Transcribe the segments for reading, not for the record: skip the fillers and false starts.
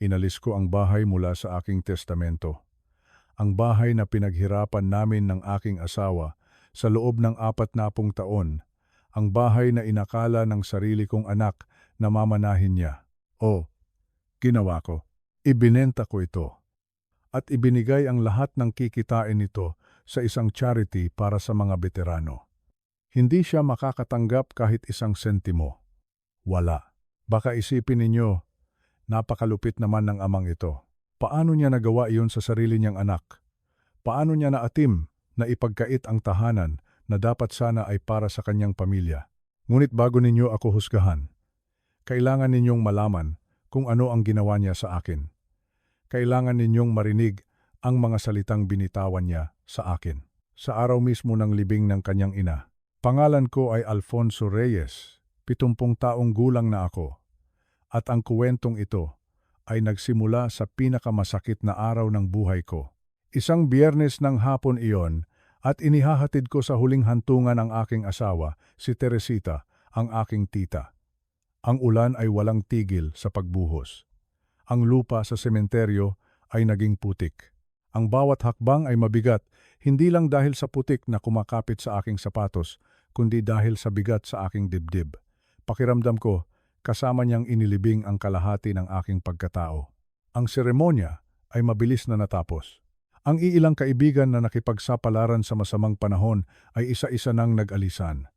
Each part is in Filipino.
Inalis ko ang bahay mula sa aking testamento. Ang bahay na pinaghirapan namin ng aking asawa sa loob ng 40 taon. Ang bahay na inakala ng sarili kong anak na mamanahin niya. O, ginawa ko. Ibinenta ko ito. At ibinigay ang lahat ng kikitain nito sa isang charity para sa mga veterano. Hindi siya makakatanggap kahit isang sentimo. Wala. Baka isipin ninyo, napakalupit naman ng amang ito. Paano niya nagawa iyon sa sarili niyang anak? Paano niya naatim na ipagkait ang tahanan na dapat sana ay para sa kanyang pamilya? Ngunit bago ninyo ako husgahan, kailangan ninyong malaman kung ano ang ginawa niya sa akin. Kailangan ninyong marinig ang mga salitang binitawan niya sa akin. Sa araw mismo ng libing ng kanyang ina, pangalan ko ay Alfonso Reyes, 70 taong gulang na ako. At ang kuwentong ito ay nagsimula sa pinakamasakit na araw ng buhay ko. Isang Biyernes ng hapon iyon at inihahatid ko sa huling hantungan ang aking asawa, si Teresita, ang aking tita. Ang ulan ay walang tigil sa pagbuhos. Ang lupa sa sementeryo ay naging putik. Ang bawat hakbang ay mabigat, hindi lang dahil sa putik na kumakapit sa aking sapatos, kundi dahil sa bigat sa aking dibdib. Pakiramdam ko, kasama niyang inilibing ang kalahati ng aking pagkatao. Ang seremonya ay mabilis na natapos. Ang iilang kaibigan na nakipagsapalaran sa masamang panahon ay isa-isa nang nag-alisan.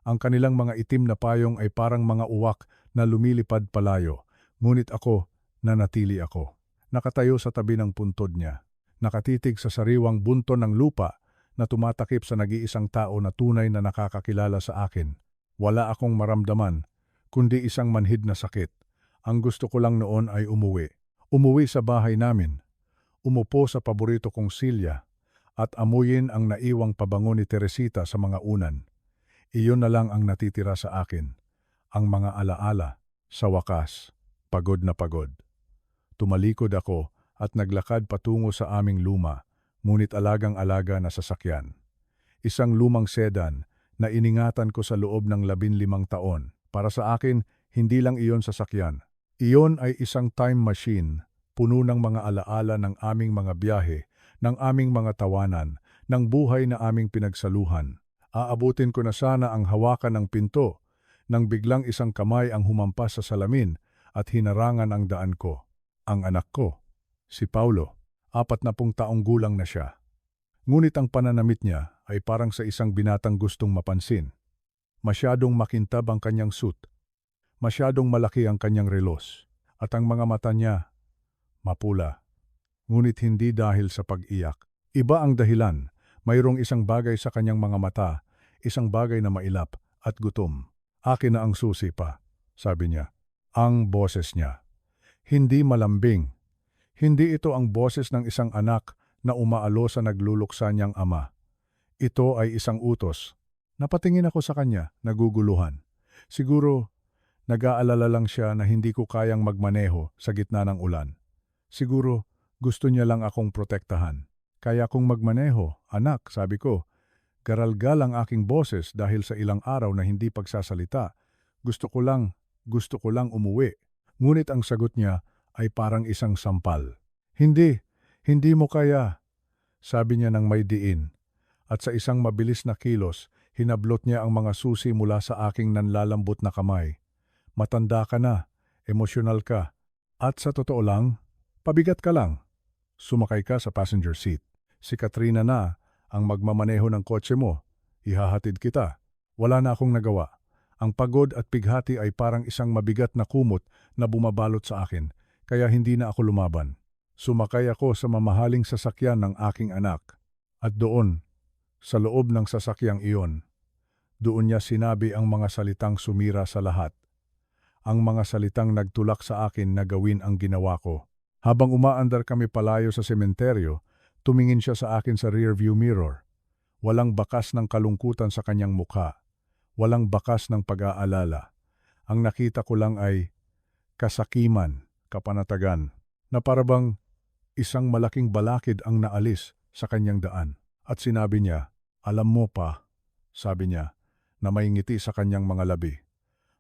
Ang kanilang mga itim na payong ay parang mga uwak na lumilipad palayo, ngunit ako, nanatili ako. Nakatayo sa tabi ng puntod niya, nakatitig sa sariwang bunton ng lupa na tumatakip sa nag-iisang tao na tunay na nakakakilala sa akin. Wala akong maramdaman, kundi isang manhid na sakit. Ang gusto ko lang noon ay umuwi. Umuwi sa bahay namin. Umupo sa paborito kong silya at amuyin ang naiwang pabango ni Teresita sa mga unan. Iyon na lang ang natitira sa akin. Ang mga alaala, sa wakas, pagod na pagod. Tumalikod ako at naglakad patungo sa aming luma, ngunit alagang-alaga na sasakyan. Isang lumang sedan na iningatan ko sa loob ng 15 taon. Para sa akin, hindi lang iyon sasakyan. Iyon ay isang time machine, puno ng mga alaala ng aming mga biyahe, ng aming mga tawanan, ng buhay na aming pinagsaluhan. Aabutin ko na sana ang hawakan ng pinto, nang biglang isang kamay ang humampas sa salamin at hinarangan ang daan ko. Ang anak ko, si Paulo, 40 taong gulang na siya. Ngunit ang pananamit niya ay parang sa isang binatang gustong mapansin. Masyadong makintab ang kanyang suit, masyadong malaki ang kanyang relos, at ang mga mata niya, mapula. Ngunit hindi dahil sa pag-iyak. Iba ang dahilan, mayroong isang bagay sa kanyang mga mata, isang bagay na mailap at gutom. Akin na ang susi pa, sabi niya. Ang boses niya. Hindi malambing. Hindi ito ang boses ng isang anak na umaalo sa nagluluksa niyang ama. Ito ay isang utos. Napatingin ako sa kanya, naguguluhan. Siguro, nag-aalala lang siya na hindi ko kayang magmaneho sa gitna ng ulan. Siguro, gusto niya lang akong protektahan. Kaya kung magmaneho, anak, sabi ko, garalgal ang aking boses dahil sa ilang araw na hindi pagsasalita. Gusto ko lang umuwi. Ngunit ang sagot niya ay parang isang sampal. Hindi mo kaya, sabi niya ng may diin. At sa isang mabilis na kilos, hinablot niya ang mga susi mula sa aking nanlalambot na kamay. Matanda ka na, emosyonal ka, at sa totoo lang, pabigat ka lang. Sumakay ka sa passenger seat. Si Katrina na ang magmamaneho ng kotse mo. Ihahatid kita. Wala na akong nagawa. Ang pagod at pighati ay parang isang mabigat na kumot na bumabalot sa akin, kaya hindi na ako lumaban. Sumakay ako sa mamahaling sasakyan ng aking anak. At doon, sa loob ng sasakyang iyon, doon niya sinabi ang mga salitang sumira sa lahat. Ang mga salitang nagtulak sa akin na gawin ang ginawa ko. Habang umaandar kami palayo sa sementeryo, tumingin siya sa akin sa rearview mirror. Walang bakas ng kalungkutan sa kanyang mukha. Walang bakas ng pag-aalala. Ang nakita ko lang ay kasakiman, kapanatagan, na parabang isang malaking balakid ang naalis sa kanyang daan. At sinabi niya, alam mo pa, sabi niya, na may ngiti sa kanyang mga labi.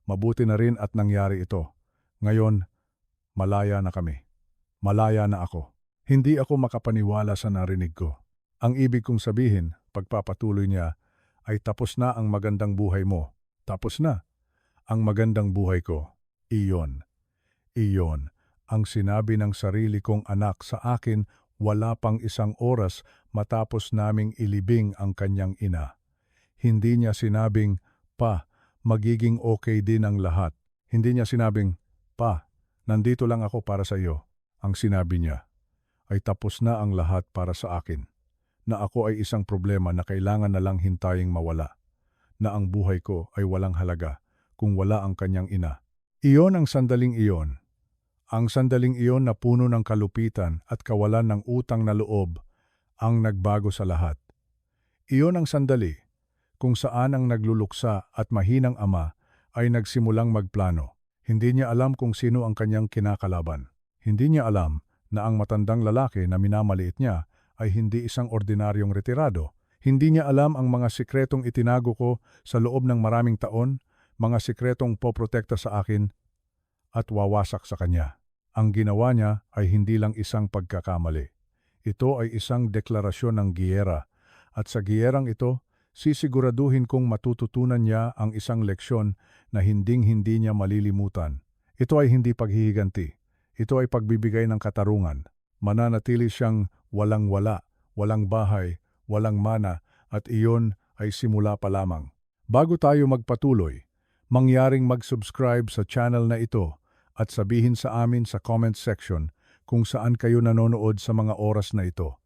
Mabuti na rin at nangyari ito. Ngayon, malaya na kami. Malaya na ako. Hindi ako makapaniwala sa narinig ko. Ang ibig kong sabihin, pagpapatuloy niya, ay tapos na ang magandang buhay mo. Tapos na ang magandang buhay ko. Iyon. Iyon ang sinabi ng sarili kong anak sa akin wala pang 1 oras matapos naming ilibing ang kanyang ina. Hindi niya sinabing, "Pa, magiging okay din ang lahat." Hindi niya sinabing, "Pa, nandito lang ako para sa iyo." Ang sinabi niya ay tapos na ang lahat para sa akin. Na ako ay isang problema na kailangan na lang hintaying mawala. Na ang buhay ko ay walang halaga kung wala ang kanyang ina. Iyon ang sandaling iyon. Ang sandaling iyon na puno ng kalupitan at kawalan ng utang na loob ang nagbago sa lahat. Iyon ang sandali kung saan ang nagluluksa at mahinang ama ay nagsimulang magplano. Hindi niya alam kung sino ang kanyang kinakalaban. Hindi niya alam na ang matandang lalaki na minamaliit niya ay hindi isang ordinaryong retirado. Hindi niya alam ang mga sikretong itinago ko sa loob ng maraming taon, mga sikretong poprotekta sa akin at wawasak sa kanya. Ang ginawa niya ay hindi lang isang pagkakamali. Ito ay isang deklarasyon ng giyera at sa giyerang ito, sisiguraduhin kong matututunan niya ang isang leksyon na hinding-hindi niya malilimutan. Ito ay hindi paghihiganti. Ito ay pagbibigay ng katarungan. Mananatili siyang walang-wala, walang bahay, walang mana at iyon ay simula pa lamang. Bago tayo magpatuloy, mangyaring mag-subscribe sa channel na ito at sabihin sa amin sa comment section kung saan kayo nanonood sa mga oras na ito.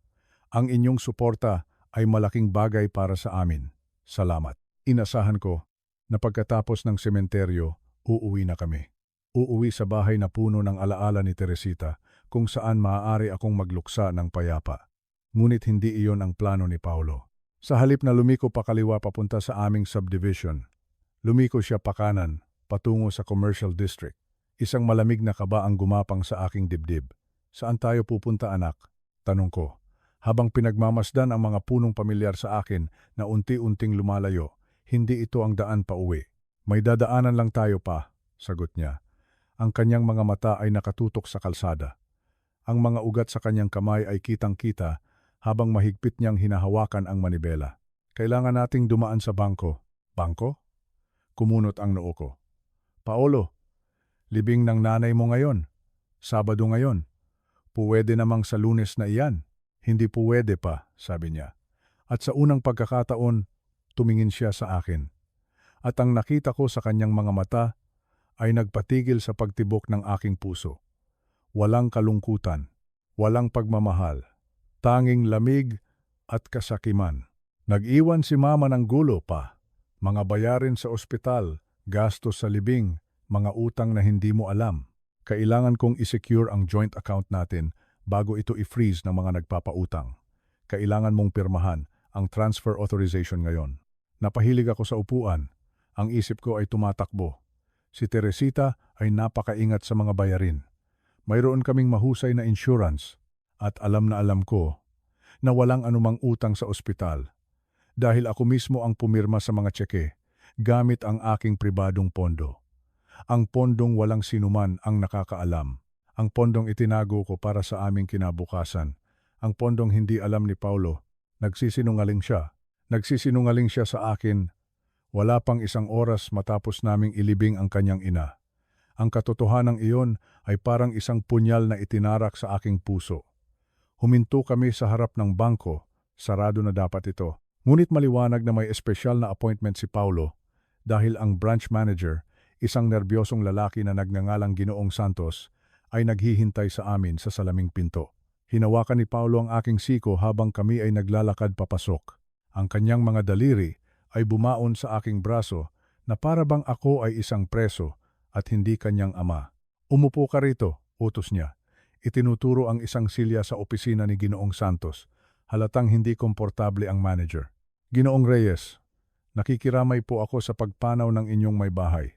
Ang inyong suporta ay malaking bagay para sa amin. Salamat. Inasahan ko na pagkatapos ng sementeryo, uuwi na kami. Uuwi sa bahay na puno ng alaala ni Teresita kung saan maaari akong magluksa ng payapa. Ngunit hindi iyon ang plano ni Paulo. Sa halip na lumiko pa kaliwa papunta sa aming subdivision, lumiko siya pa kanan patungo sa commercial district. Isang malamig na kaba ang gumapang sa aking dibdib. "Saan tayo pupunta, anak?" tanong ko. Habang pinagmamasdan ang mga punong pamilyar sa akin na unti-unting lumalayo, hindi ito ang daan pa uwi. "May dadaanan lang tayo pa," sagot niya. Ang kanyang mga mata ay nakatutok sa kalsada. Ang mga ugat sa kanyang kamay ay kitang-kita habang mahigpit niyang hinahawakan ang manibela. "Kailangan nating dumaan sa bangko." "Bangko?" Kumunot ang noo ko. "Paolo, libing ng nanay mo ngayon. Sabado ngayon. Puwede namang sa Lunes na iyan." "Hindi puwede pa," sabi niya. At sa unang pagkakataon, tumingin siya sa akin. At ang nakita ko sa kanyang mga mata ay nagpatigil sa pagtibok ng aking puso. Walang kalungkutan, walang pagmamahal, tanging lamig at kasakiman. "Nag-iwan si mama ng gulo pa. Mga bayarin sa ospital, gastos sa libing, mga utang na hindi mo alam. Kailangan kong isecure ang joint account natin bago ito i-freeze ng mga nagpapautang. Kailangan mong pirmahan ang transfer authorization ngayon." Napahilig ako sa upuan. Ang isip ko ay tumatakbo. Si Teresita ay napakaingat sa mga bayarin. Mayroon kaming mahusay na insurance at alam ko na walang anumang utang sa ospital dahil ako mismo ang pumirma sa mga tseke gamit ang aking pribadong pondo. Ang pondong walang sinuman ang nakakaalam. Ang pondong itinago ko para sa aming kinabukasan. Ang pondong hindi alam ni Paulo. Nagsisinungaling siya. Nagsisinungaling siya sa akin. Wala pang 1 oras matapos naming ilibing ang kanyang ina. Ang katotohanan iyon ay parang isang punyal na itinarak sa aking puso. Huminto kami sa harap ng bangko. Sarado na dapat ito. Ngunit maliwanag na may espesyal na appointment si Paulo dahil ang branch manager, isang nerbyosong lalaki na nagngangalang Ginoong Santos, ay naghihintay sa amin sa salaming pinto. Hinawakan ni Paulo ang aking siko habang kami ay naglalakad papasok. Ang kanyang mga daliri ay bumaon sa aking braso na para bang ako ay isang preso at hindi kanyang ama. "Umupo ka rito," utos niya. Itinuturo ang isang silya sa opisina ni Ginoong Santos. Halatang hindi komportable ang manager. "Ginoong Reyes, nakikiramay po ako sa pagpanaw ng inyong may bahay.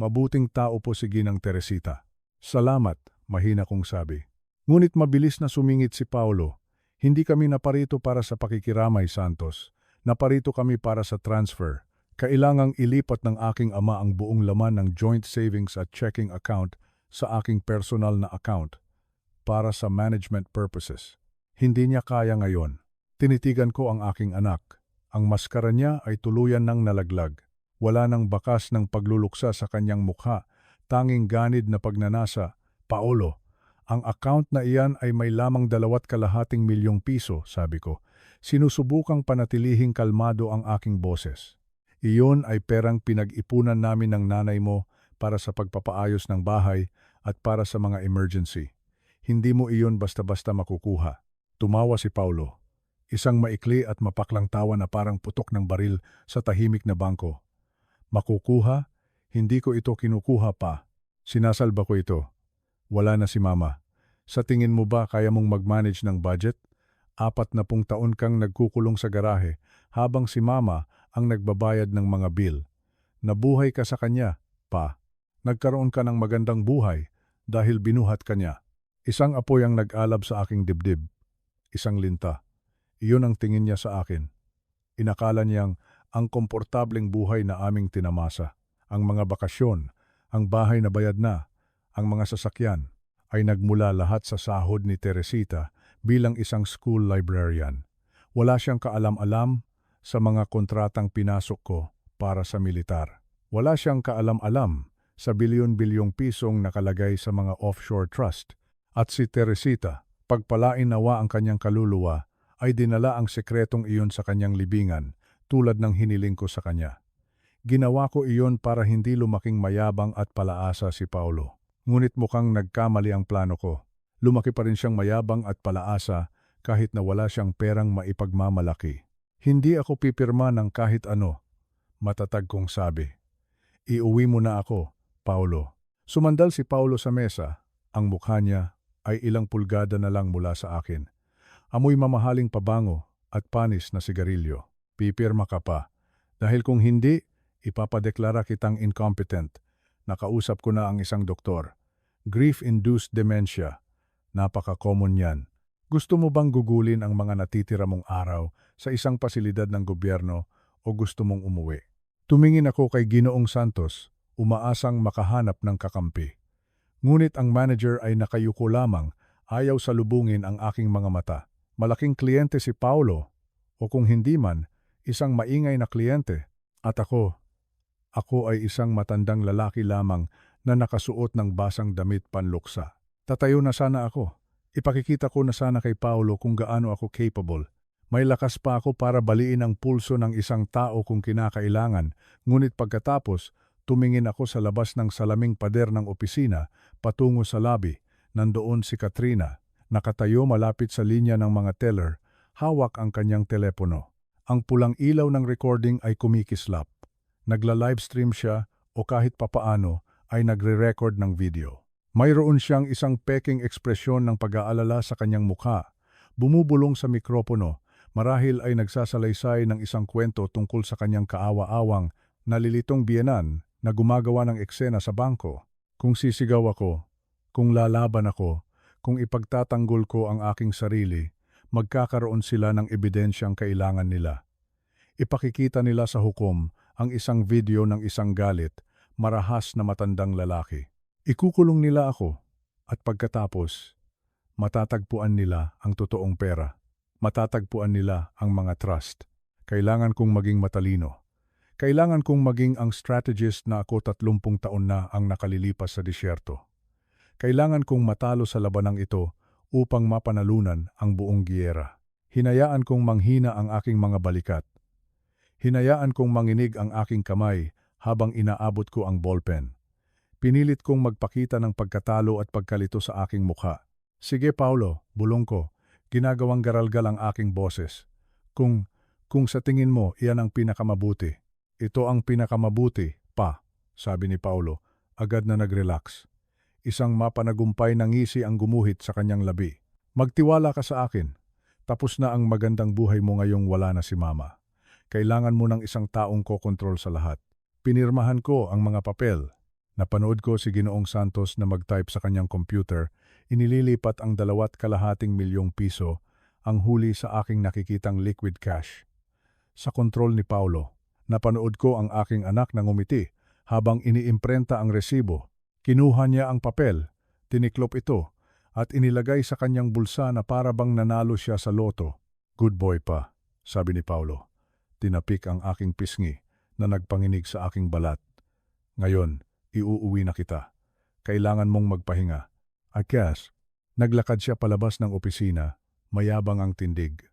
Mabuting tao po si Ginang Teresita." "Salamat," mahina kong sabi. Ngunit mabilis na sumingit si Paulo. "Hindi kami naparito para sa pakikiramay, Santos. Naparito kami para sa transfer. Kailangang ilipat ng aking ama ang buong laman ng joint savings at checking account sa aking personal na account. para sa management purposes. Hindi niya kaya ngayon. Tinitigan ko ang aking anak. Ang maskara niya ay tuluyan ng nalaglag. Wala nang bakas ng pagluluksa sa kanyang mukha, tanging ganid na pagnanasa. Paolo, ang account na iyan ay may lamang 2.5 milyong piso, sabi ko. Sinusubukang panatilihing kalmado ang aking boses. Iyon ay perang pinag-ipunan namin ng nanay mo para sa pagpapaayos ng bahay at para sa mga emergency. Hindi mo iyon basta-basta makukuha. Tumawa si Paulo. Isang maikli at mapaklang tawa na parang putok ng baril sa tahimik na bangko. Makukuha? Hindi ko ito kinukuha pa. Sinasalba ko ito. Wala na si Mama. Sa tingin mo ba kaya mong mag-manage ng budget? 40 taon kang nagkukulong sa garahe habang si Mama ang nagbabayad ng mga bill. Nabuhay ka sa kanya, pa. Nagkaroon ka ng magandang buhay dahil binuhat ka niya. Isang apoy ang nag-alab sa aking dibdib. Isang linta. Iyon ang tingin niya sa akin. Inakala niyang ang komportableng buhay na aming tinamasa, ang mga bakasyon, ang bahay na bayad na, ang mga sasakyan, ay nagmula lahat sa sahod ni Teresita bilang isang school librarian. Wala siyang kaalam-alam sa mga kontratang pinasok ko para sa militar. Wala siyang kaalam-alam sa bilyon-bilyong pisong nakalagay sa mga offshore trust. At si Teresita, pagpalain nawa ang kanyang kaluluwa, ay dinala ang sekretong iyon sa kanyang libingan tulad ng hiniling ko sa kanya. Ginawa ko iyon para hindi lumaking mayabang at palaasa si Paulo. Ngunit mukhang nagkamali ang plano ko. Lumaki pa rin siyang mayabang at palaasa kahit na wala siyang perang maipagmamalaki. Hindi ako pipirma ng kahit ano, matatag kong sabi. Iuwi mo na ako, Paulo. Sumandal si Paulo sa mesa. Ang mukha niya ay ilang pulgada na lang mula sa akin. Amoy mamahaling pabango at panis na sigarilyo. Pipirma ka pa. Dahil kung hindi, ipapadeklara kitang incompetent. Nakausap ko na ang isang doktor. Grief-induced dementia. Napaka-common yan. Gusto mo bang gugulin ang mga natitira mong araw sa isang pasilidad ng gobyerno o gusto mong umuwi? Tumingin ako kay Ginoong Santos, umaasang makahanap ng kakampi. Ngunit ang manager ay nakayuko lamang, ayaw salubungin ang aking mga mata. Malaking kliyente si Paulo, o kung hindi man, isang maingay na kliyente. At ako ay isang matandang lalaki lamang na nakasuot ng basang damit panluksa. Tatayo na sana ako. Ipakikita ko na sana kay Paulo kung gaano ako capable. May lakas pa ako para baliin ang pulso ng isang tao kung kinakailangan, ngunit pagkatapos, tumingin ako sa labas ng salaming pader ng opisina patungo sa lobby. Nandoon si Katrina, nakatayo malapit sa linya ng mga teller, hawak ang kanyang telepono. Ang pulang ilaw ng recording ay kumikislap. Nagla-livestream siya o kahit papaano ay nagre-record ng video. Mayroon siyang isang peking ekspresyon ng pag-aalala sa kanyang mukha. Bumubulong sa mikropono, marahil ay nagsasalaysay ng isang kwento tungkol sa kanyang kaawa-awang, nalilitong biyenan na gumagawa ng eksena sa bangko. Kung sisigaw ako, kung lalaban ako, kung ipagtatanggol ko ang aking sarili, magkakaroon sila ng ebidensyang kailangan nila. Ipakikita nila sa hukom ang isang video ng isang galit, marahas na matandang lalaki. Ikukulong nila ako at pagkatapos, matatagpuan nila ang totoong pera. Matatagpuan nila ang mga trust. Kailangan kong maging matalino. Kailangan kong maging ang strategist na ako 30 taon na ang nakalilipas sa disyerto. Kailangan kong matalo sa labanang ito upang mapanalunan ang buong giyera. Hinayaan kong manghina ang aking mga balikat. Hinayaan kong manginig ang aking kamay habang inaabot ko ang ballpen. Pinilit kong magpakita ng pagkatalo at pagkalito sa aking mukha. Sige Paulo, bulong ko. Ginagawang garalgal ang aking boses. Kung sa tingin mo iyan ang pinakamabuti. Ito ang pinakamabuti, pa, sabi ni Paulo, agad na nag-relax. Isang mapanagumpay na ngisi ang gumuhit sa kanyang labi. Magtiwala ka sa akin. Tapos na ang magandang buhay mo ngayong wala na si Mama. Kailangan mo ng isang taong kokontrol sa lahat. Pinirmahan ko ang mga papel. Napanood ko si Ginoong Santos na mag-type sa kanyang computer, inililipat ang 2.5 milyong piso, ang huli sa aking nakikitang liquid cash. Sa kontrol ni Paulo, napanood ko ang aking anak na ngumiti habang iniimprenta ang resibo. Kinuha niya ang papel, tiniklop ito, at inilagay sa kanyang bulsa na para bang nanalo siya sa loto. Good boy pa, sabi ni Paulo. Tinapik ang aking pisngi na nagpanginig sa aking balat. Ngayon, iuuwi na kita. Kailangan mong magpahinga. Akyas, naglakad siya palabas ng opisina, mayabang ang tindig.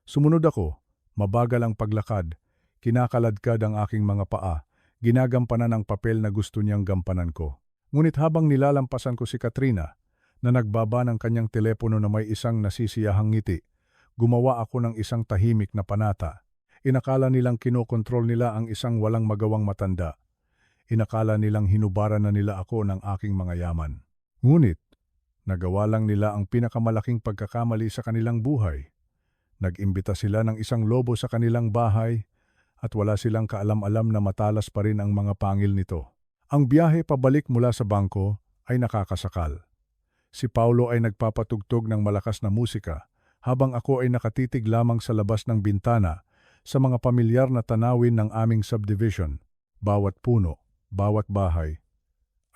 Sumunod ako, mabagal ang paglakad, kinakaladkad ang aking mga paa, ginagampanan ang papel na gusto niyang gampanan ko. Ngunit habang nilalampasan ko si Katrina, na nagbaba ng kanyang telepono na may isang nasisiyahang ngiti, gumawa ako ng isang tahimik na panata. Inakala nilang kinokontrol nila ang isang walang magawang matanda. Inakala nilang hinubaran na nila ako ng aking mga yaman. Ngunit, nagawa lang nila ang pinakamalaking pagkakamali sa kanilang buhay. Nag-imbita sila ng isang lobo sa kanilang bahay at wala silang kaalam-alam na matalas pa rin ang mga pangil nito. Ang biyahe pabalik mula sa bangko ay nakakasakal. Si Paulo ay nagpapatugtog ng malakas na musika habang ako ay nakatitig lamang sa labas ng bintana sa mga pamilyar na tanawin ng aming subdivision. Bawat puno, bawat bahay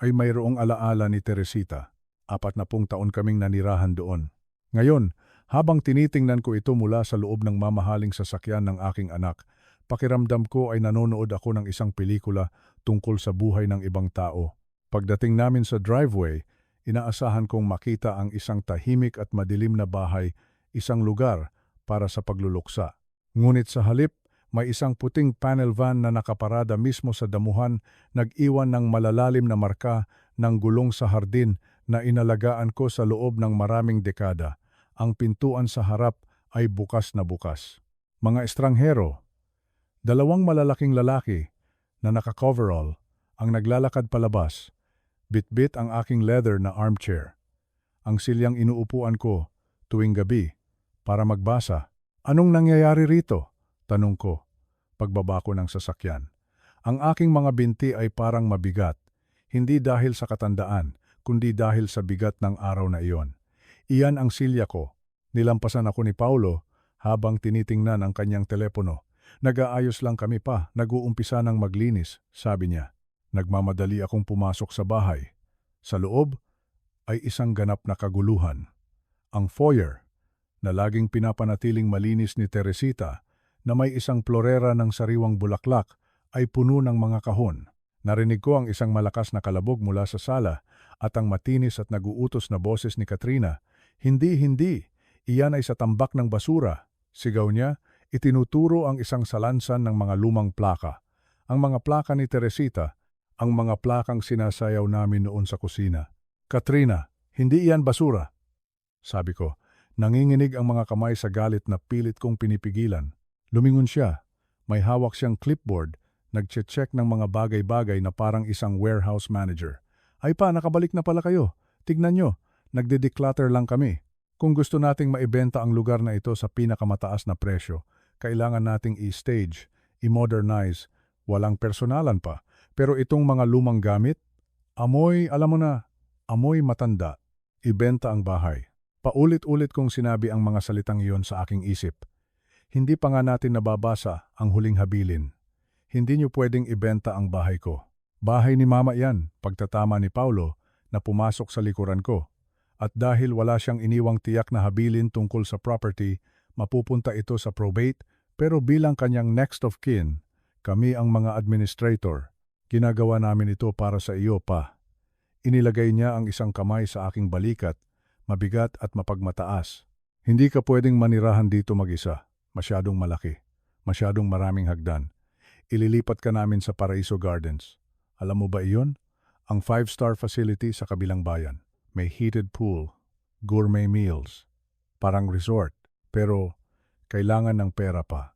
ay mayroong alaala ni Teresita. 40 taon kaming nanirahan doon. Ngayon, habang tinitingnan ko ito mula sa loob ng mamahaling sasakyan ng aking anak, pakiramdam ko ay nanonood ako ng isang pelikula tungkol sa buhay ng ibang tao. Pagdating namin sa driveway, inaasahan kong makita ang isang tahimik at madilim na bahay, isang lugar para sa pagluluksa. Ngunit sa halip, may isang puting panel van na nakaparada mismo sa damuhan, nag-iwan ng malalalim na marka ng gulong sa hardin na inalagaan ko sa loob ng maraming dekada. Ang pintuan sa harap ay bukas na bukas. Mga estranghero, 2 malalaking lalaki na naka-coverall ang naglalakad palabas. Bitbit ang aking leather na armchair. Ang silyang inuupuan ko tuwing gabi para magbasa. Anong nangyayari rito? Tanong ko, pagbaba ko ng sasakyan. Ang aking mga binti ay parang mabigat, hindi dahil sa katandaan, kundi dahil sa bigat ng araw na iyon. Iyan ang silya ko. Nilampasan ako ni Paulo habang tinitingnan ang kanyang telepono. Nag-aayos lang kami pa, nag-uumpisa ng maglinis, sabi niya. Nagmamadali akong pumasok sa bahay. Sa loob ay isang ganap na kaguluhan. Ang foyer, na laging pinapanatiling malinis ni Teresita, na may isang florera ng sariwang bulaklak, ay puno ng mga kahon. Narinig ko ang isang malakas na kalabog mula sa sala at ang matinis at naguutos na boses ni Katrina. Hindi, iyan ay sa tambak ng basura. Sigaw niya, itinuturo ang isang salansan ng mga lumang plaka. Ang mga plaka ni Teresita, ang mga plakang sinasayaw namin noon sa kusina. Katrina, hindi iyan basura. Sabi ko, nanginginig ang mga kamay sa galit na pilit kong pinipigilan. Lumingon siya. May hawak siyang clipboard, nagche-check ng mga bagay-bagay na parang isang warehouse manager. Ay pa, nakabalik na pala kayo. Tignan nyo, nagde-declutter lang kami. Kung gusto nating maibenta ang lugar na ito sa pinakamataas na presyo, kailangan nating i-stage, i-modernize, walang personalan pa. Pero itong mga lumang gamit, alam mo na, amoy matanda. Ibenta ang bahay. Paulit-ulit kong sinabi ang mga salitang iyon sa aking isip. Hindi pa nga natin nababasa ang huling habilin. Hindi niyo pwedeng ibenta ang bahay ko. Bahay ni Mama yan, pagtatama ni Paulo na pumasok sa likuran ko. At dahil wala siyang iniwang tiyak na habilin tungkol sa property, mapupunta ito sa probate, pero bilang kanyang next of kin, kami ang mga administrator. Ginagawa namin ito para sa iyo pa. Inilagay niya ang isang kamay sa aking balikat, mabigat at mapagmataas. Hindi ka pwedeng manirahan dito mag-isa. Masyadong malaki. Masyadong maraming hagdan. Ililipat ka namin sa Paraiso Gardens. Alam mo ba iyon? Ang 5-star facility sa kabilang bayan. May heated pool, gourmet meals. Parang resort. Pero kailangan ng pera pa.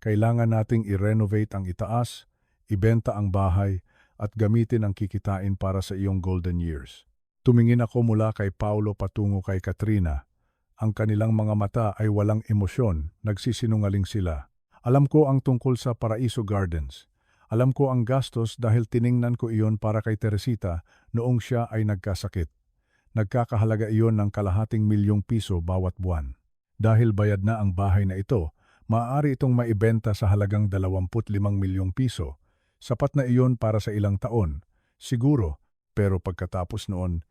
Kailangan nating i-renovate ang itaas, ibenta ang bahay at gamitin ang kikitain para sa iyong golden years. Tumingin ako mula kay Paulo patungo kay Katrina. Ang kanilang mga mata ay walang emosyon, nagsisinungaling sila. Alam ko ang tungkol sa Paraiso Gardens. Alam ko ang gastos dahil tiningnan ko iyon para kay Teresita noong siya ay nagkasakit. Nagkakahalaga iyon ng ₱250,000 bawat buwan. Dahil bayad na ang bahay na ito, maaari itong maibenta sa halagang ₱25,000,000. Sapat na iyon para sa ilang taon, siguro, pero pagkatapos noon,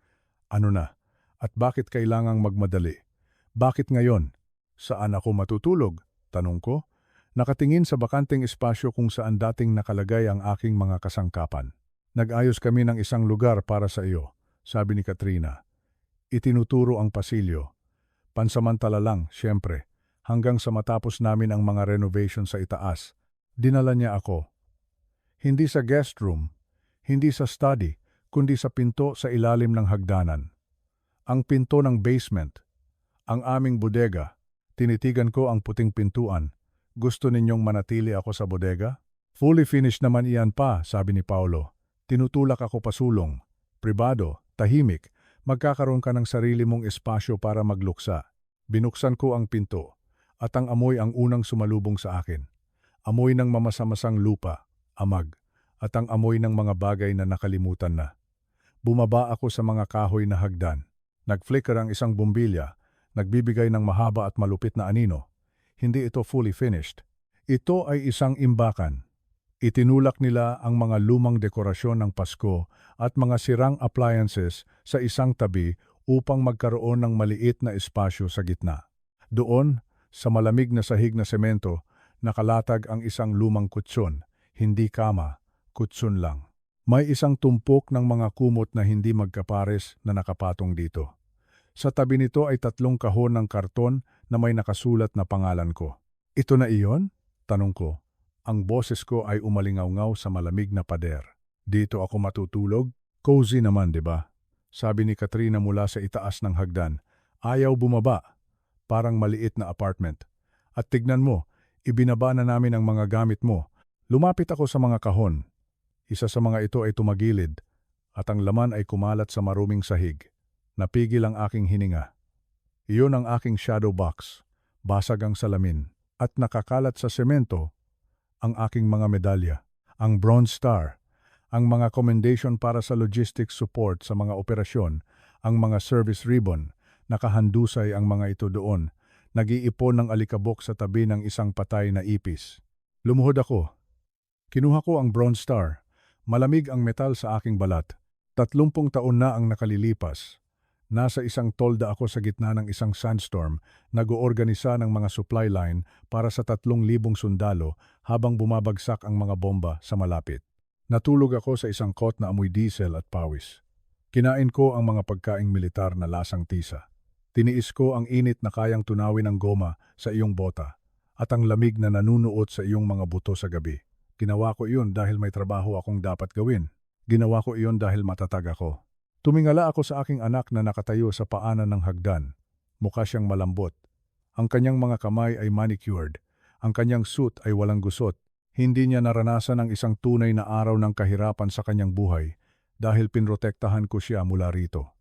At bakit kailangang magmadali? Bakit ngayon? Saan ako matutulog? Tanong ko. Nakatingin sa bakanteng espasyo kung saan dating nakalagay ang aking mga kasangkapan. Nag-ayos kami ng isang lugar para sa iyo, sabi ni Katrina. Itinuturo ang pasilyo. Pansamantala lang, siyempre, hanggang sa matapos namin ang mga renovation sa itaas. Dinala niya ako. Hindi sa guest room, hindi sa study, kundi sa pinto sa ilalim ng hagdanan. Ang pinto ng basement, ang aming bodega. Tinitigan ko ang puting pintuan. Gusto ninyong manatili ako sa bodega? Fully finished naman iyan pa, sabi ni Paulo. Tinutulak ako pasulong. Pribado, tahimik, magkakaroon ka ng sarili mong espasyo para magluksa. Binuksan ko ang pinto, at ang amoy ang unang sumalubong sa akin. Amoy ng mamasamasang lupa, amag, at ang amoy ng mga bagay na nakalimutan na. Bumaba ako sa mga kahoy na hagdan. Nag-flicker ang isang bumbilya, nagbibigay ng mahaba at malupit na anino. Hindi ito fully finished. Ito ay isang imbakan. Itinulak nila ang mga lumang dekorasyon ng Pasko at mga sirang appliances sa isang tabi upang magkaroon ng maliit na espasyo sa gitna. Doon, sa malamig na sahig na semento, nakalatag ang isang lumang kutsyon, hindi kama, kutsyon lang. May isang tumpok ng mga kumot na hindi magkapares na nakapatong dito. Sa tabi nito ay 3 kahon ng karton na may nakasulat na pangalan ko. Ito na iyon? Tanong ko. Ang boses ko ay umalingaw-ngaw sa malamig na pader. Dito ako matutulog? Cozy naman, di ba? Sabi ni Katrina mula sa itaas ng hagdan. Ayaw bumaba. Parang maliit na apartment. At tignan mo, ibinaba na namin ang mga gamit mo. Lumapit ako sa mga kahon. Isa sa mga ito ay tumagilid, at ang laman ay kumalat sa maruming sahig. Napigil ang aking hininga. Iyon ang aking shadow box, basag ang salamin, at nakakalat sa semento ang aking mga medalya, ang Bronze Star, ang mga commendation para sa logistics support sa mga operasyon, ang mga service ribbon, nakahandusay ang mga ito doon, nag-iipon ng alikabok sa tabi ng isang patay na ipis. Lumuhod ako. Kinuha ko ang Bronze Star. Malamig ang metal sa aking balat. 30 taon na ang nakalilipas. Nasa isang tolda ako sa gitna ng isang sandstorm, nag-oorganisa ng mga supply line para sa 3,000 sundalo habang bumabagsak ang mga bomba sa malapit. Natulog ako sa isang kot na amoy diesel at pawis. Kinain ko ang mga pagkaing militar na lasang tisa. Tiniis ko ang init na kayang tunawin ng goma sa iyong bota at ang lamig na nanunuot sa iyong mga buto sa gabi. Ginawa ko iyon dahil may trabaho akong dapat gawin. Ginawa ko iyon dahil matatag ako. Tumingala ako sa aking anak na nakatayo sa paanan ng hagdan. Mukha siyang malambot. Ang kanyang mga kamay ay manicured. Ang kanyang suit ay walang gusot. Hindi niya naranasan ang isang tunay na araw ng kahirapan sa kanyang buhay dahil pinrotektahan ko siya mula rito.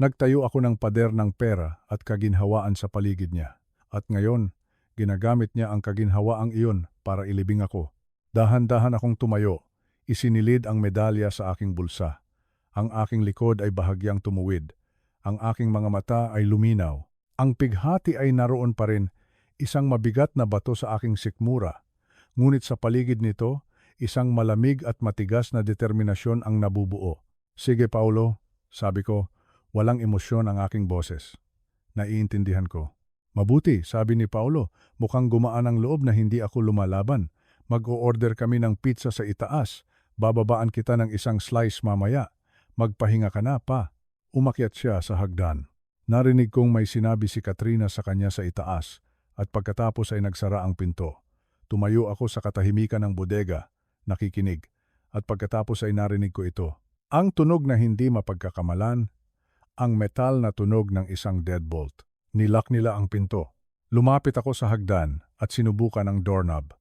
Nagtayo ako ng pader ng pera at kaginhawaan sa paligid niya. At ngayon, ginagamit niya ang kaginhawaang iyon para ilibing ako. Dahan-dahan akong tumayo. Isinilid ang medalya sa aking bulsa. Ang aking likod ay bahagyang tumuwid. Ang aking mga mata ay luminaw. Ang pighati ay naroon pa rin, isang mabigat na bato sa aking sikmura. Ngunit sa paligid nito, isang malamig at matigas na determinasyon ang nabubuo. Sige, Paulo, sabi ko, walang emosyon ang aking boses. Naiintindihan ko. Mabuti, sabi ni Paulo, mukhang gumaan ang loob na hindi ako lumalaban. Mag-o-order kami ng pizza sa itaas. Bababaan kita ng isang slice mamaya. Magpahinga ka na, pa. Umakyat siya sa hagdan. Narinig kong may sinabi si Katrina sa kanya sa itaas at pagkatapos ay nagsara ang pinto. Tumayo ako sa katahimikan ng bodega, nakikinig, at pagkatapos ay narinig ko ito. Ang tunog na hindi mapagkakamalan, ang metal na tunog ng isang deadbolt. Nilak nila ang pinto. Lumapit ako sa hagdan at sinubukan ang doorknob.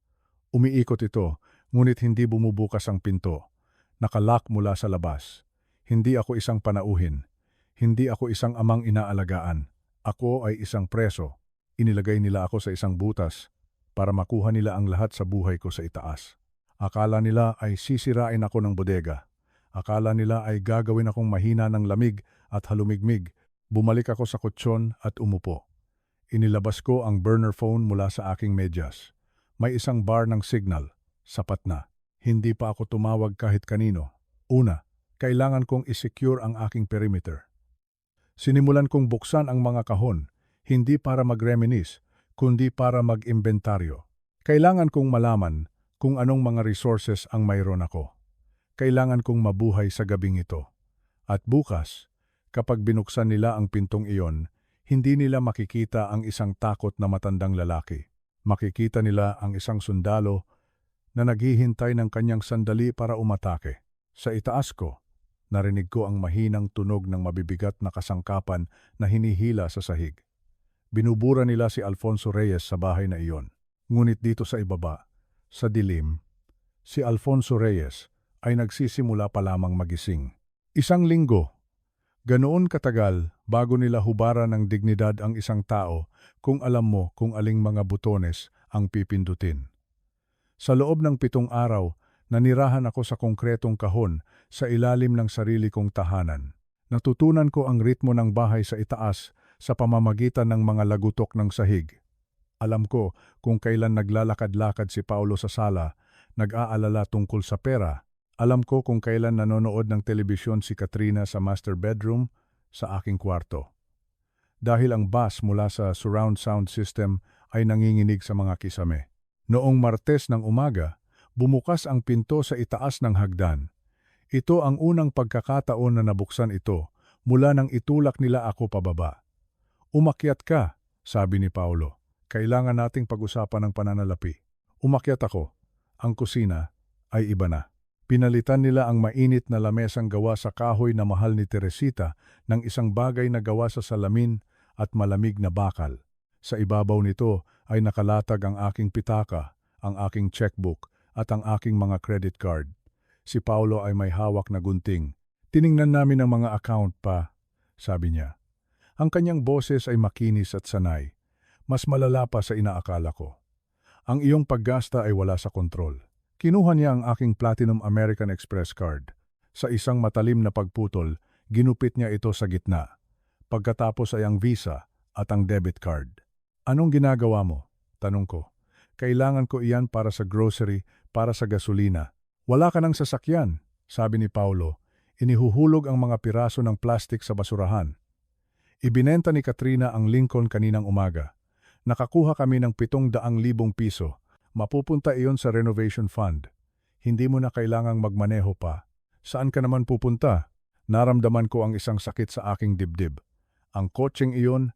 Umiikot ito, ngunit hindi bumubukas ang pinto. Nakalock mula sa labas. Hindi ako isang panauhin. Hindi ako isang amang inaalagaan. Ako ay isang preso. Inilagay nila ako sa isang butas para makuha nila ang lahat sa buhay ko sa itaas. Akala nila ay sisirain ako ng bodega. Akala nila ay gagawin akong mahina ng lamig at halumigmig. Bumalik ako sa kutsyon at umupo. Inilabas ko ang burner phone mula sa aking medyas. May isang bar ng signal. Sapat na. Hindi pa ako tumawag kahit kanino. Una, kailangan kong i-secure ang aking perimeter. Sinimulan kong buksan ang mga kahon, hindi para mag-reminisce, kundi para mag-imbentaryo. Kailangan kong malaman kung anong mga resources ang mayroon ako. Kailangan kong mabuhay sa gabing ito. At bukas, kapag binuksan nila ang pintong iyon, hindi nila makikita ang isang takot na matandang lalaki. Makikita nila ang isang sundalo na naghihintay ng kanyang sandali para umatake. Sa itaas ko, narinig ko ang mahinang tunog ng mabibigat na kasangkapan na hinihila sa sahig. Binubura nila si Alfonso Reyes sa bahay na iyon. Ngunit dito sa ibaba, sa dilim, si Alfonso Reyes ay nagsisimula pa lamang magising. 1 linggo. Ganoon katagal bago nila hubaran ng dignidad ang isang tao kung alam mo kung aling mga butones ang pipindutin. Sa loob ng 7 araw, nanirahan ako sa konkretong kahon sa ilalim ng sarili kong tahanan. Natutunan ko ang ritmo ng bahay sa itaas sa pamamagitan ng mga lagutok ng sahig. Alam ko kung kailan naglalakad-lakad si Paulo sa sala, nag-aalala tungkol sa pera. Alam ko kung kailan nanonood ng telebisyon si Katrina sa master bedroom sa aking kwarto. Dahil ang bass mula sa surround sound system ay nanginginig sa mga kisame. Noong Martes ng umaga, bumukas ang pinto sa itaas ng hagdan. Ito ang unang pagkakataon na nabuksan ito mula nang itulak nila ako pababa. "Umakyat ka," sabi ni Paulo. "Kailangan nating pag-usapan ng pananalapi." Umakyat ako. Ang kusina ay iba na. Pinalitan nila ang mainit na lamesang gawa sa kahoy na mahal ni Teresita ng isang bagay na gawa sa salamin at malamig na bakal. Sa ibabaw nito ay nakalatag ang aking pitaka, ang aking checkbook at ang aking mga credit card. Si Paulo ay may hawak na gunting. "Tiningnan namin ang mga account pa," sabi niya. Ang kanyang boses ay makinis at sanay. Mas malala pa sa inaakala ko. "Ang iyong paggasta ay wala sa kontrol." Kinuha niya ang aking Platinum American Express card. Sa isang matalim na pagputol, ginupit niya ito sa gitna. Pagkatapos ay ang Visa at ang debit card. "Anong ginagawa mo?" tanong ko. "Kailangan ko iyan para sa grocery, para sa gasolina." "Wala ka ng sasakyan," sabi ni Paulo. Inihuhulog ang mga piraso ng plastik sa basurahan. "Ibinenta ni Katrina ang Lincoln kaninang umaga. Nakakuha kami ng 700,000 piso. Mapupunta iyon sa renovation fund. Hindi mo na kailangang magmaneho pa." "Saan ka naman pupunta?" Naramdaman ko ang isang sakit sa aking dibdib. Ang kotseng iyon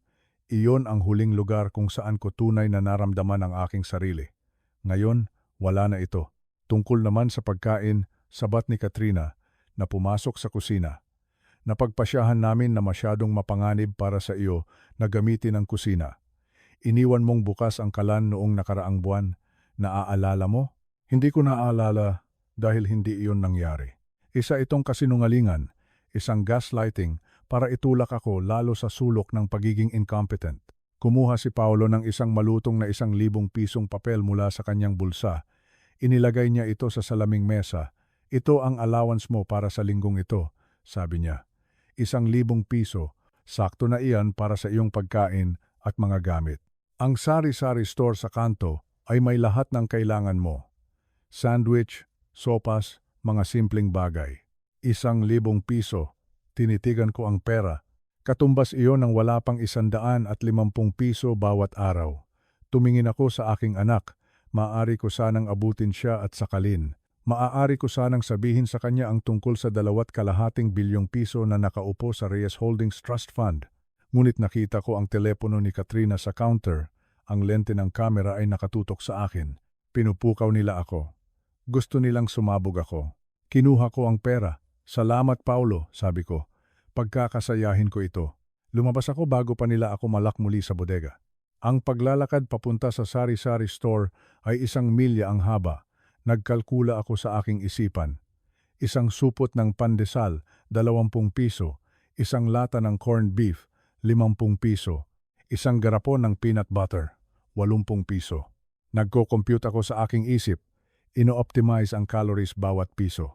ang huling lugar kung saan ko tunay na naramdaman ang aking sarili. Ngayon, wala na ito. Tungkol naman sa pagkain, sabat ni Katrina na pumasok sa kusina. "Napagpasyahan namin na masyadong mapanganib para sa iyo na gamitin ang kusina. Iniwan mong bukas ang kalan noong nakaraang buwan. Naaalala mo?" "Hindi ko naaalala dahil hindi iyon nangyari." Isa itong kasinungalingan, isang gaslighting para itulak ako lalo sa sulok ng pagiging incompetent. Kumuha si Paulo ng isang malutong na 1,000 pisong papel mula sa kanyang bulsa. Inilagay niya ito sa salaming mesa. "Ito ang allowance mo para sa linggong ito," sabi niya. 1,000 piso, sakto na iyan para sa iyong pagkain at mga gamit. Ang sari-sari store sa kanto ay may lahat ng kailangan mo. Sandwich, sopas, mga simpleng bagay. 1,000 piso. Tinitigan ko ang pera. Katumbas iyon ng wala pang 150 piso bawat araw. Tumingin ako sa aking anak. Maaari ko sanang abutin siya at sakalin. Maaari ko sanang sabihin sa kanya ang tungkol sa 2.5 bilyong piso na nakaupo sa Reyes Holdings Trust Fund. Ngunit nakita ko ang telepono ni Katrina sa counter. Ang lente ng kamera ay nakatutok sa akin. Pinupukaw nila ako. Gusto nilang sumabog ako. Kinuha ko ang pera. "Salamat, Paulo," sabi ko. "Pagkakasayahin ko ito." Lumabas ako bago pa nila ako malak muli sa bodega. Ang paglalakad papunta sa sari-sari store ay 1 milya ang haba. Nagkalkula ako sa aking isipan. Isang supot ng pandesal, 20 piso. Isang lata ng corned beef, 50 piso. Isang garapon ng peanut butter, 80 piso. Nagko-compute ako sa aking isip. Ino-optimize ang calories bawat piso.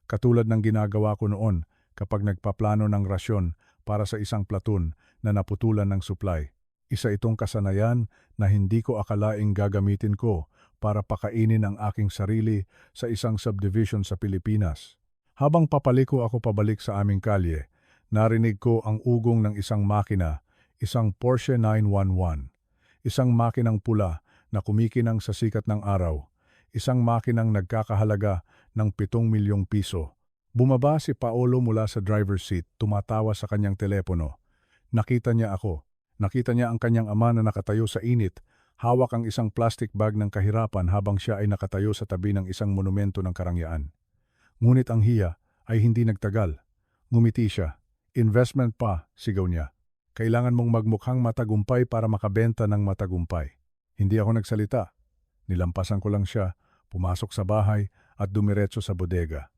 Katulad ng ginagawa ko noon kapag nagpaplano ng rasyon para sa isang platoon na naputulan ng supply. Isa itong kasanayan na hindi ko akalaing gagamitin ko para pakainin ang aking sarili sa isang subdivision sa Pilipinas. Habang papaliko ako pabalik sa aming kalye, Narinig ko ang ugong ng isang makina, isang Porsche 911, isang makinang pula na kumikinang sa sikat ng araw, isang makinang nagkakahalaga ng 7 milyong piso. Bumaba si Paolo mula sa driver's seat, tumatawa sa kanyang telepono. Nakita niya ako. Nakita niya ang kanyang ama na nakatayo sa init, hawak ang isang plastic bag ng kahirapan habang siya ay nakatayo sa tabi ng isang monumento ng karangyaan. Ngunit ang hiya ay hindi nagtagal. Ngumiti siya. Investment pa, sigaw niya. Kailangan mong magmukhang matagumpay para makabenta ng matagumpay. Hindi ako nagsalita. Nilampasan ko lang siya, pumasok sa bahay at dumiretso sa bodega.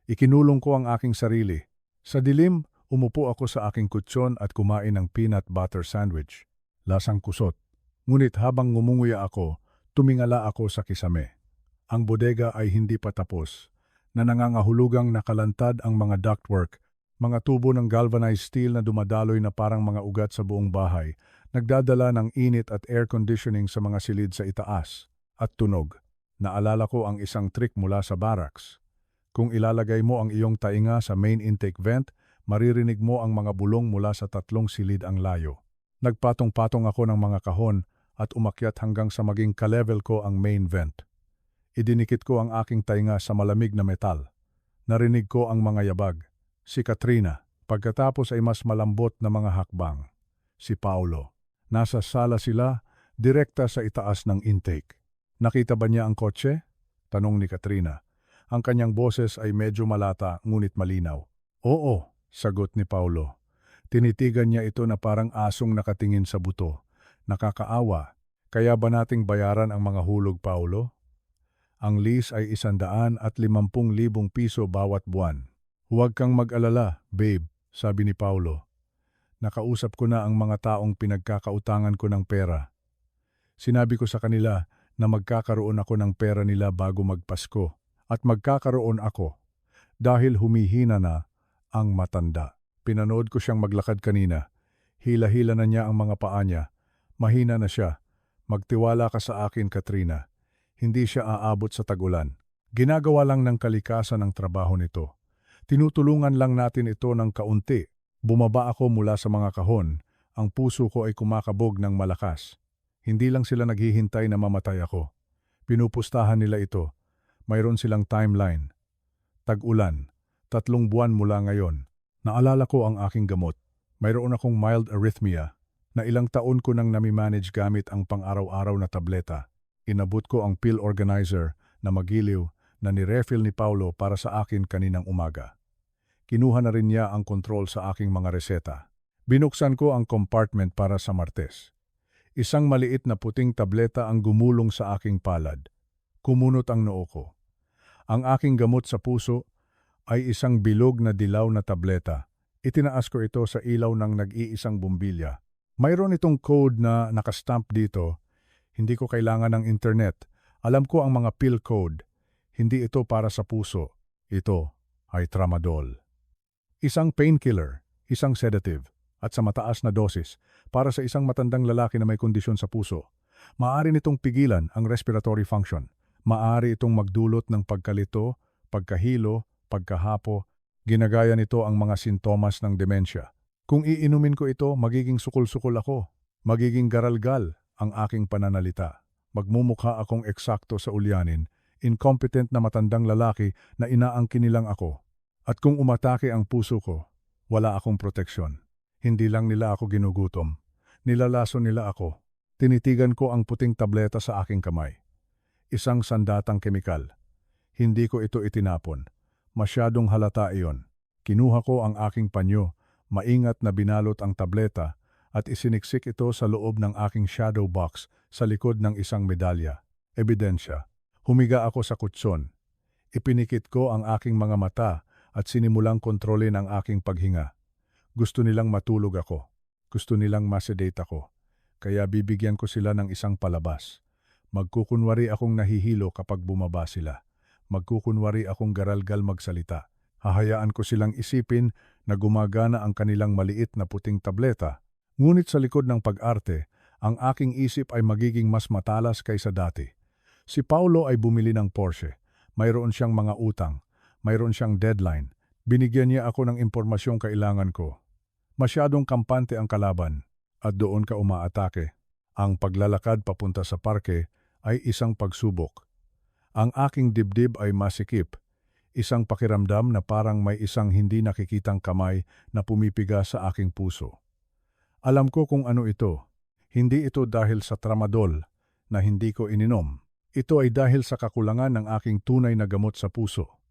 Ikinulong ko ang aking sarili. Sa dilim, umupo ako sa aking kutsyon at kumain ng peanut butter sandwich. Lasang kusot. Ngunit habang ngumunguya ako, tumingala ako sa kisame. Ang bodega ay hindi pa tapos, na nangangahulugang nakalantad ang mga ductwork, mga tubo ng galvanized steel na dumadaloy na parang mga ugat sa buong bahay, nagdadala ng init at air conditioning sa mga silid sa itaas, at tunog. Naalala ko ang isang trick mula sa barracks. Kung ilalagay mo ang iyong tainga sa main intake vent, maririnig mo ang mga bulong mula sa 3 silid ang layo. Nagpatong-patong ako ng mga kahon at umakyat hanggang sa maging ka-level ko ang main vent. Idinikit ko ang aking tainga sa malamig na metal. Narinig ko ang mga yabag. Si Katrina, pagkatapos ay mas malambot na mga hakbang. Si Paolo. Nasa sala sila, direkta sa itaas ng intake. Nakita ba niya ang kotse? Tanong ni Katrina. Ang kanyang boses ay medyo malata ngunit malinaw. Oo, sagot ni Paolo. Tinitigan niya ito na parang asong nakatingin sa buto. Nakakaawa. Kaya ba nating bayaran ang mga hulog, Paolo? Ang lease ay 150,000 piso bawat buwan. Huwag kang mag-alala, babe, sabi ni Paolo. Nakausap ko na ang mga taong pinagkakautangan ko ng pera. Sinabi ko sa kanila na magkakaroon ako ng pera nila bago magpasko. At magkakaroon ako dahil humihina na ang matanda. Pinanood ko siyang maglakad kanina. Hila-hila na niya ang mga paa niya. Mahina na siya. Magtiwala ka sa akin, Katrina. Hindi siya aabot sa tag-ulan. Ginagawa lang ng kalikasan ang trabaho nito. Tinutulungan lang natin ito ng kaunti. Bumaba ako mula sa mga kahon. Ang puso ko ay kumakabog ng malakas. Hindi lang sila naghihintay na mamatay ako. Pinupustahan nila ito. Mayroon silang timeline. Tag-ulan. 3 buwan mula ngayon. Naalala ko ang aking gamot. Mayroon akong mild arrhythmia na ilang taon ko nang nami-manage gamit ang pang-araw-araw na tableta. Inabot ko ang pill organizer na magiliw na ni-refill ni Paolo para sa akin kaninang umaga. Kinuha na rin niya ang kontrol sa aking mga reseta. Binuksan ko ang compartment para sa Martes. Isang maliit na puting tableta ang gumulong sa aking palad. Kumunot ang noo ko. Ang aking gamot sa puso ay isang bilog na dilaw na tableta. Itinaas ko ito sa ilaw ng nag-iisang bumbilya. Mayroon itong code na nakastamp dito. Hindi ko kailangan ng internet. Alam ko ang mga pill code. Hindi ito para sa puso. Ito ay tramadol. Isang painkiller, isang sedative, at sa mataas na dosis para sa isang matandang lalaki na may kondisyon sa puso. Maaari nitong pigilan ang respiratory function. Maaari itong magdulot ng pagkalito, pagkahilo, pagkahapo. Ginagaya nito ang mga sintomas ng demensya. Kung iinumin ko ito, magiging sukol-sukol ako. Magiging garalgal ang aking pananalita. Magmumukha akong eksakto sa ulyanin, incompetent na matandang lalaki na inaangkin nilang ako. At kung umatake ang puso ko, wala akong proteksyon. Hindi lang nila ako ginugutom. Nilalaso nila ako. Tinitigan ko ang puting tableta sa aking kamay. Isang sandatang kemikal. Hindi ko ito itinapon. Masyadong halata iyon. Kinuha ko ang aking panyo, maingat na binalot ang tableta at isiniksik ito sa loob ng aking shadow box sa likod ng isang medalya. Ebidensya. Humiga ako sa kutsyon. Ipinikit ko ang aking mga mata at sinimulang kontrolin ang aking paghinga. Gusto nilang matulog ako. Gusto nilang masedate ako. Kaya bibigyan ko sila ng isang palabas. Magkukunwari akong nahihilo kapag bumaba sila. Magkukunwari akong garalgal magsalita. Hahayaan ko silang isipin na gumagana ang kanilang maliit na puting tableta. Ngunit sa likod ng pag-arte, ang aking isip ay magiging mas matalas kaysa dati. Si Paolo ay bumili ng Porsche. Mayroon siyang mga utang. Mayroon siyang deadline. Binigyan niya ako ng impormasyong kailangan ko. Masyadong kampante ang kalaban at doon ka umaatake. Ang paglalakad papunta sa parke ay isang pagsubok. Ang aking dibdib ay masikip, isang pakiramdam na parang may isang hindi nakikitang kamay na pumipiga sa aking puso. Alam ko kung ano ito. Hindi ito dahil sa tramadol na hindi ko ininom. Ito ay dahil sa kakulangan ng aking tunay na gamot sa puso.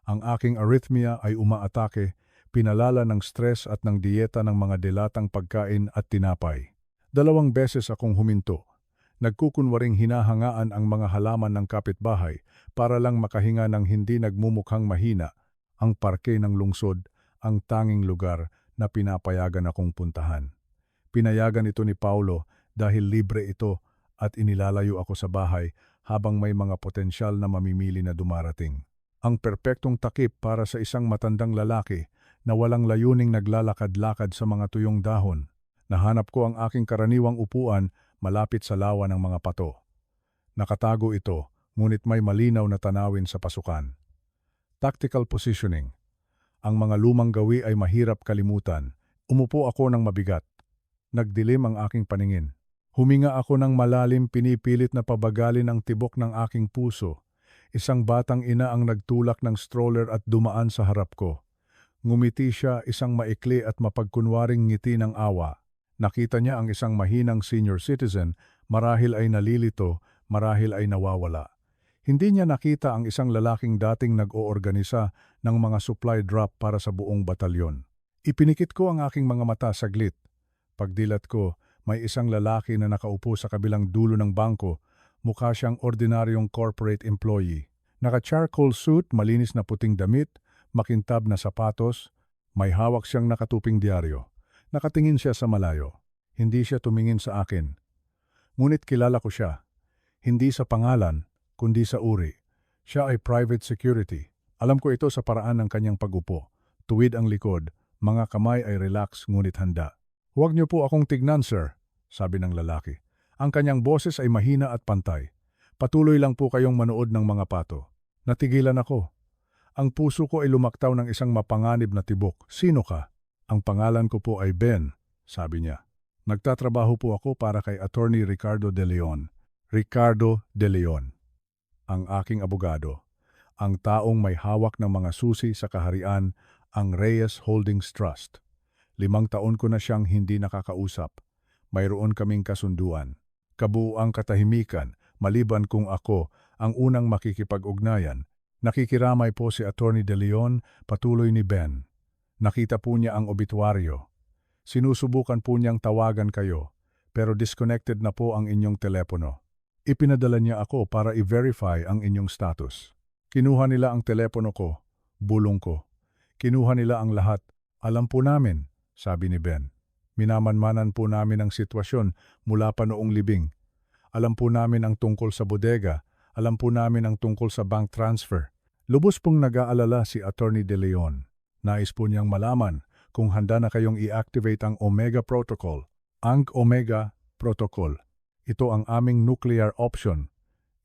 Ang aking arrhythmia ay umaatake, pinalala ng stress at ng dieta ng mga dilatang pagkain at tinapay. 2 beses akong huminto. Nagkukunwaring hinahangaan ang mga halaman ng kapitbahay para lang makahinga ng hindi nagmumukhang mahina. Ang parke ng lungsod, ang tanging lugar na pinapayagan akong puntahan. Pinayagan ito ni Paulo dahil libre ito at inilalayo ako sa bahay habang may mga potensyal na mamimili na dumarating. Ang perpektong takip para sa isang matandang lalaki na walang layuning naglalakad-lakad sa mga tuyong dahon. Nahanap ko ang aking karaniwang upuan malapit sa lawa ng mga pato. Nakatago ito, ngunit may malinaw na tanawin sa pasukan. Tactical positioning. Ang mga lumang gawi ay mahirap kalimutan. Umupo ako ng mabigat. Nagdilim ang aking paningin. Huminga ako ng malalim, pinipilit na pabagalin ang tibok ng aking puso. Isang batang ina ang nagtulak ng stroller at dumaan sa harap ko. Ngumiti siya, isang maikli at mapagkunwaring ngiti ng awa. Nakita niya ang isang mahinang senior citizen, marahil ay nalilito, marahil ay nawawala. Hindi niya nakita ang isang lalaking dating nag-oorganisa ng mga supply drop para sa buong batalyon. Ipinikit ko ang aking mga mata saglit. Pagdilat ko, may isang lalaki na nakaupo sa kabilang dulo ng bangko, mukha siyang ordinaryong corporate employee. Naka-charcoal suit, malinis na puting damit, makintab na sapatos, may hawak siyang nakatuping diaryo. Nakatingin siya sa malayo. Hindi siya tumingin sa akin. Ngunit kilala ko siya. Hindi sa pangalan, kundi sa uri. Siya ay private security. Alam ko ito sa paraan ng kanyang pagupo. Tuwid ang likod, mga kamay ay relax ngunit handa. "Huwag niyo po akong tignan, sir," sabi ng lalaki. Ang kanyang boses ay mahina at pantay. "Patuloy lang po kayong manood ng mga pato." Natigilan ako. Ang puso ko ay lumaktaw ng isang mapanganib na tibok. "Sino ka?" "Ang pangalan ko po ay Ben," sabi niya. "Nagtatrabaho po ako para kay Attorney Ricardo De Leon." Ricardo De Leon. Ang aking abogado. Ang taong may hawak ng mga susi sa kaharian, ang Reyes Holdings Trust. 5 taon ko na siyang hindi nakakausap. Mayroon kaming kasunduan. Kabuuang katahimikan, maliban kung ako ang unang makikipag-ugnayan. Nakikiramay po si Attorney De Leon, patuloy ni Ben. Nakita po niya ang obituaryo. Sinusubukan po niyang tawagan kayo, pero disconnected na po ang inyong telepono. Ipinadala niya ako para i-verify ang inyong status. Kinuha nila ang telepono ko, bulong ko. Kinuha nila ang lahat. "Alam po namin," sabi ni Ben. "Minamanmanan po namin ang sitwasyon mula pa noong libing. Alam po namin ang tungkol sa bodega, alam po namin ang tungkol sa bank transfer." Lubos pong nag-aalala si Attorney De Leon. Nais po niyang malaman kung handa na kayong i-activate ang Omega Protocol. Ang Omega Protocol. Ito ang aming nuclear option.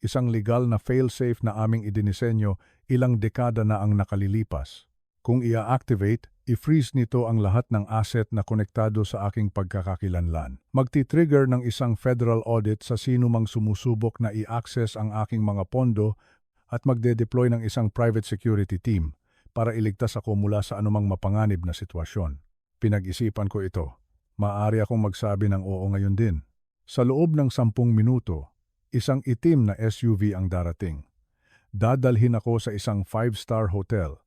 Isang legal na fail-safe na aming idinisenyo, ilang dekada na ang nakalilipas. Kung i-activate, i-freeze nito ang lahat ng asset na konektado sa aking pagkakakilanlan. Magti-trigger ng isang federal audit sa sino mang sumusubok na i-access ang aking mga pondo at magde-deploy ng isang private security team para iligtas ako mula sa anumang mapanganib na sitwasyon. Pinag-isipan ko ito. Maaari akong magsabi ng oo ngayon din. Sa loob ng 10 minuto, isang itim na SUV ang darating. Dadalhin ako sa isang 5-star hotel.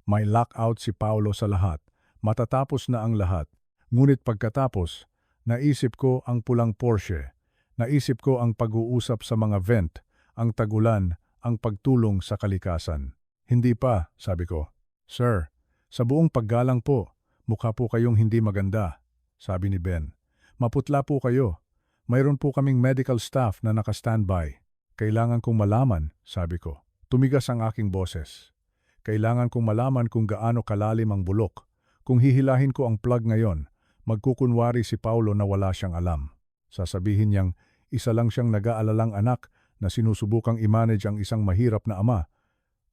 May lockout si Paulo sa lahat. Matatapos na ang lahat. Ngunit pagkatapos, naisip ko ang pulang Porsche. Naisip ko ang pag-uusap sa mga vent, ang tagulan, ang pagtulong sa kalikasan. "Hindi pa," sabi ko. "Sir, sa buong paggalang po, mukha po kayong hindi maganda," sabi ni Ben. "Maputla po kayo. Mayroon po kaming medical staff na naka-standby." "Kailangan kong malaman," sabi ko. Tumigas ang aking boses. "Kailangan kong malaman kung gaano kalalim ang bulok. Kung hihilahin ko ang plug ngayon, magkukunwari si Paulo na wala siyang alam. Sasabihin niyang isa lang siyang nag-aalalang anak na sinusubukang i-manage ang isang mahirap na ama.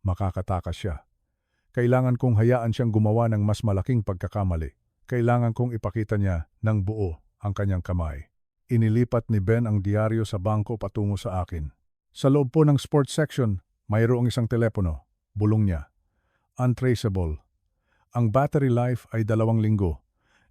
Makakatakas siya. Kailangan kong hayaan siyang gumawa ng mas malaking pagkakamali. Kailangan kong ipakita niya ng buo ang kanyang kamay. Inilipat ni Ben ang diaryo sa bangko patungo sa akin. Sa loob po ng sports section, mayroong isang telepono. Bulong niya. Untraceable. Ang battery life ay 2 linggo.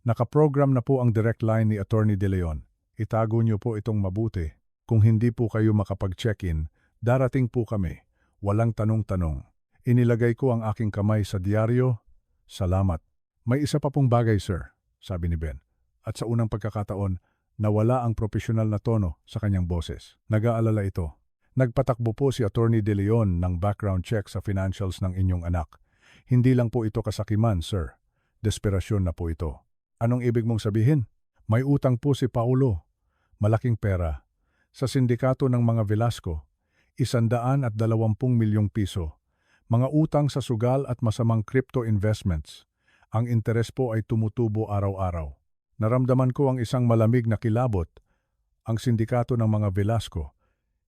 Nakaprogram na po ang direct line ni Attorney De Leon. Itago niyo po itong mabuti. Kung hindi po kayo makapag-check-in, darating po kami. Walang tanong-tanong. Inilagay ko ang aking kamay sa diaryo. Salamat. May isa pa pong bagay, sir, sabi ni Ben. At sa unang pagkakataon, nawala ang profesional na tono sa kanyang boses. Nag-aalala ito. Nagpatakbo po si Attorney De Leon ng background check sa financials ng inyong anak. Hindi lang po ito kasakiman, sir. Desperasyon na po ito. Anong ibig mong sabihin? May utang po si Paulo. Malaking pera. Sa sindikato ng mga Velasco, 120 milyong piso. Mga utang sa sugal at masamang crypto investments. Ang interes po ay tumutubo araw-araw. Naramdaman ko ang isang malamig na kilabot. Ang sindikato ng mga Velasco.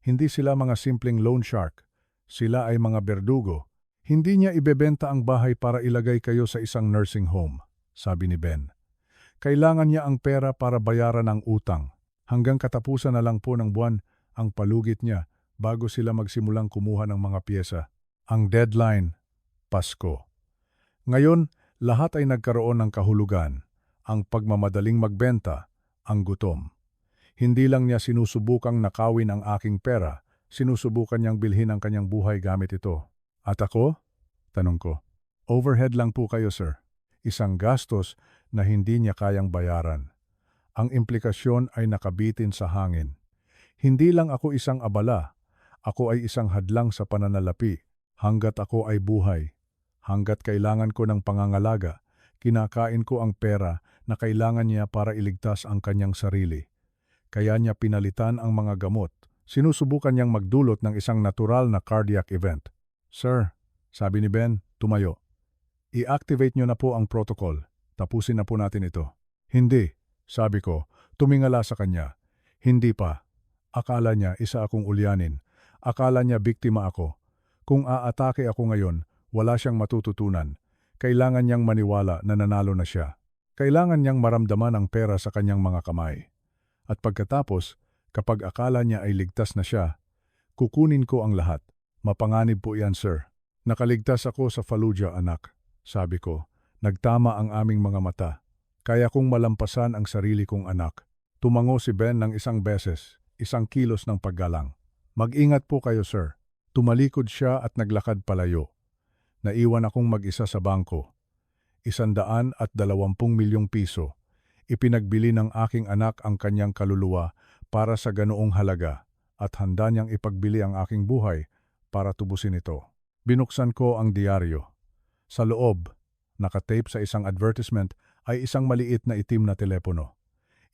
Hindi sila mga simpleng loan shark. Sila ay mga berdugo. Hindi niya ibebenta ang bahay para ilagay kayo sa isang nursing home, sabi ni Ben. Kailangan niya ang pera para bayaran ang utang. Hanggang katapusan na lang po ng buwan ang palugit niya bago sila magsimulang kumuha ng mga piyesa. Ang deadline, Pasko. Ngayon, lahat ay nagkaroon ng kahulugan. Ang pagmamadaling magbenta, ang gutom. Hindi lang niya sinusubukang nakawin ang aking pera, sinusubukan niyang bilhin ang kanyang buhay gamit ito. At ako? Tanong ko. Overhead lang po kayo, sir. Isang gastos na hindi niya kayang bayaran. Ang implikasyon ay nakabitin sa hangin. Hindi lang ako isang abala. Ako ay isang hadlang sa pananalapi. Hanggat ako ay buhay. Hanggat kailangan ko ng pangangalaga, kinakain ko ang pera na kailangan niya para iligtas ang kanyang sarili. Kaya niya pinalitan ang mga gamot. Sinusubukan niyang magdulot ng isang natural na cardiac event. Sir, sabi ni Ben, tumayo. I-activate niyo na po ang protocol. Tapusin na po natin ito. Hindi, sabi ko, tumingala sa kanya. Hindi pa. Akala niya isa akong ulyanin. Akala niya biktima ako. Kung aatake ako ngayon, wala siyang matututunan. Kailangan niyang maniwala na nanalo na siya. Kailangan niyang maramdaman ang pera sa kanyang mga kamay. At pagkatapos, kapag akala niya ay ligtas na siya, kukunin ko ang lahat. Mapanganib po iyan, sir. Nakaligtas ako sa Fallujah, anak. Sabi ko, nagtama ang aming mga mata. Kaya kong malampasan ang sarili kong anak. Tumango si Ben ng isang beses, 1 kilos ng paggalang. Mag-ingat po kayo, sir. Tumalikod siya at naglakad palayo. Naiwan akong mag-isa sa bangko. 120 milyong piso. Ipinagbili ng aking anak ang kanyang kaluluwa para sa ganoong halaga at handa niyang ipagbili ang aking buhay para tubusin ito. Binuksan ko ang diaryo. Sa loob, nakatape sa isang advertisement ay isang maliit na itim na telepono.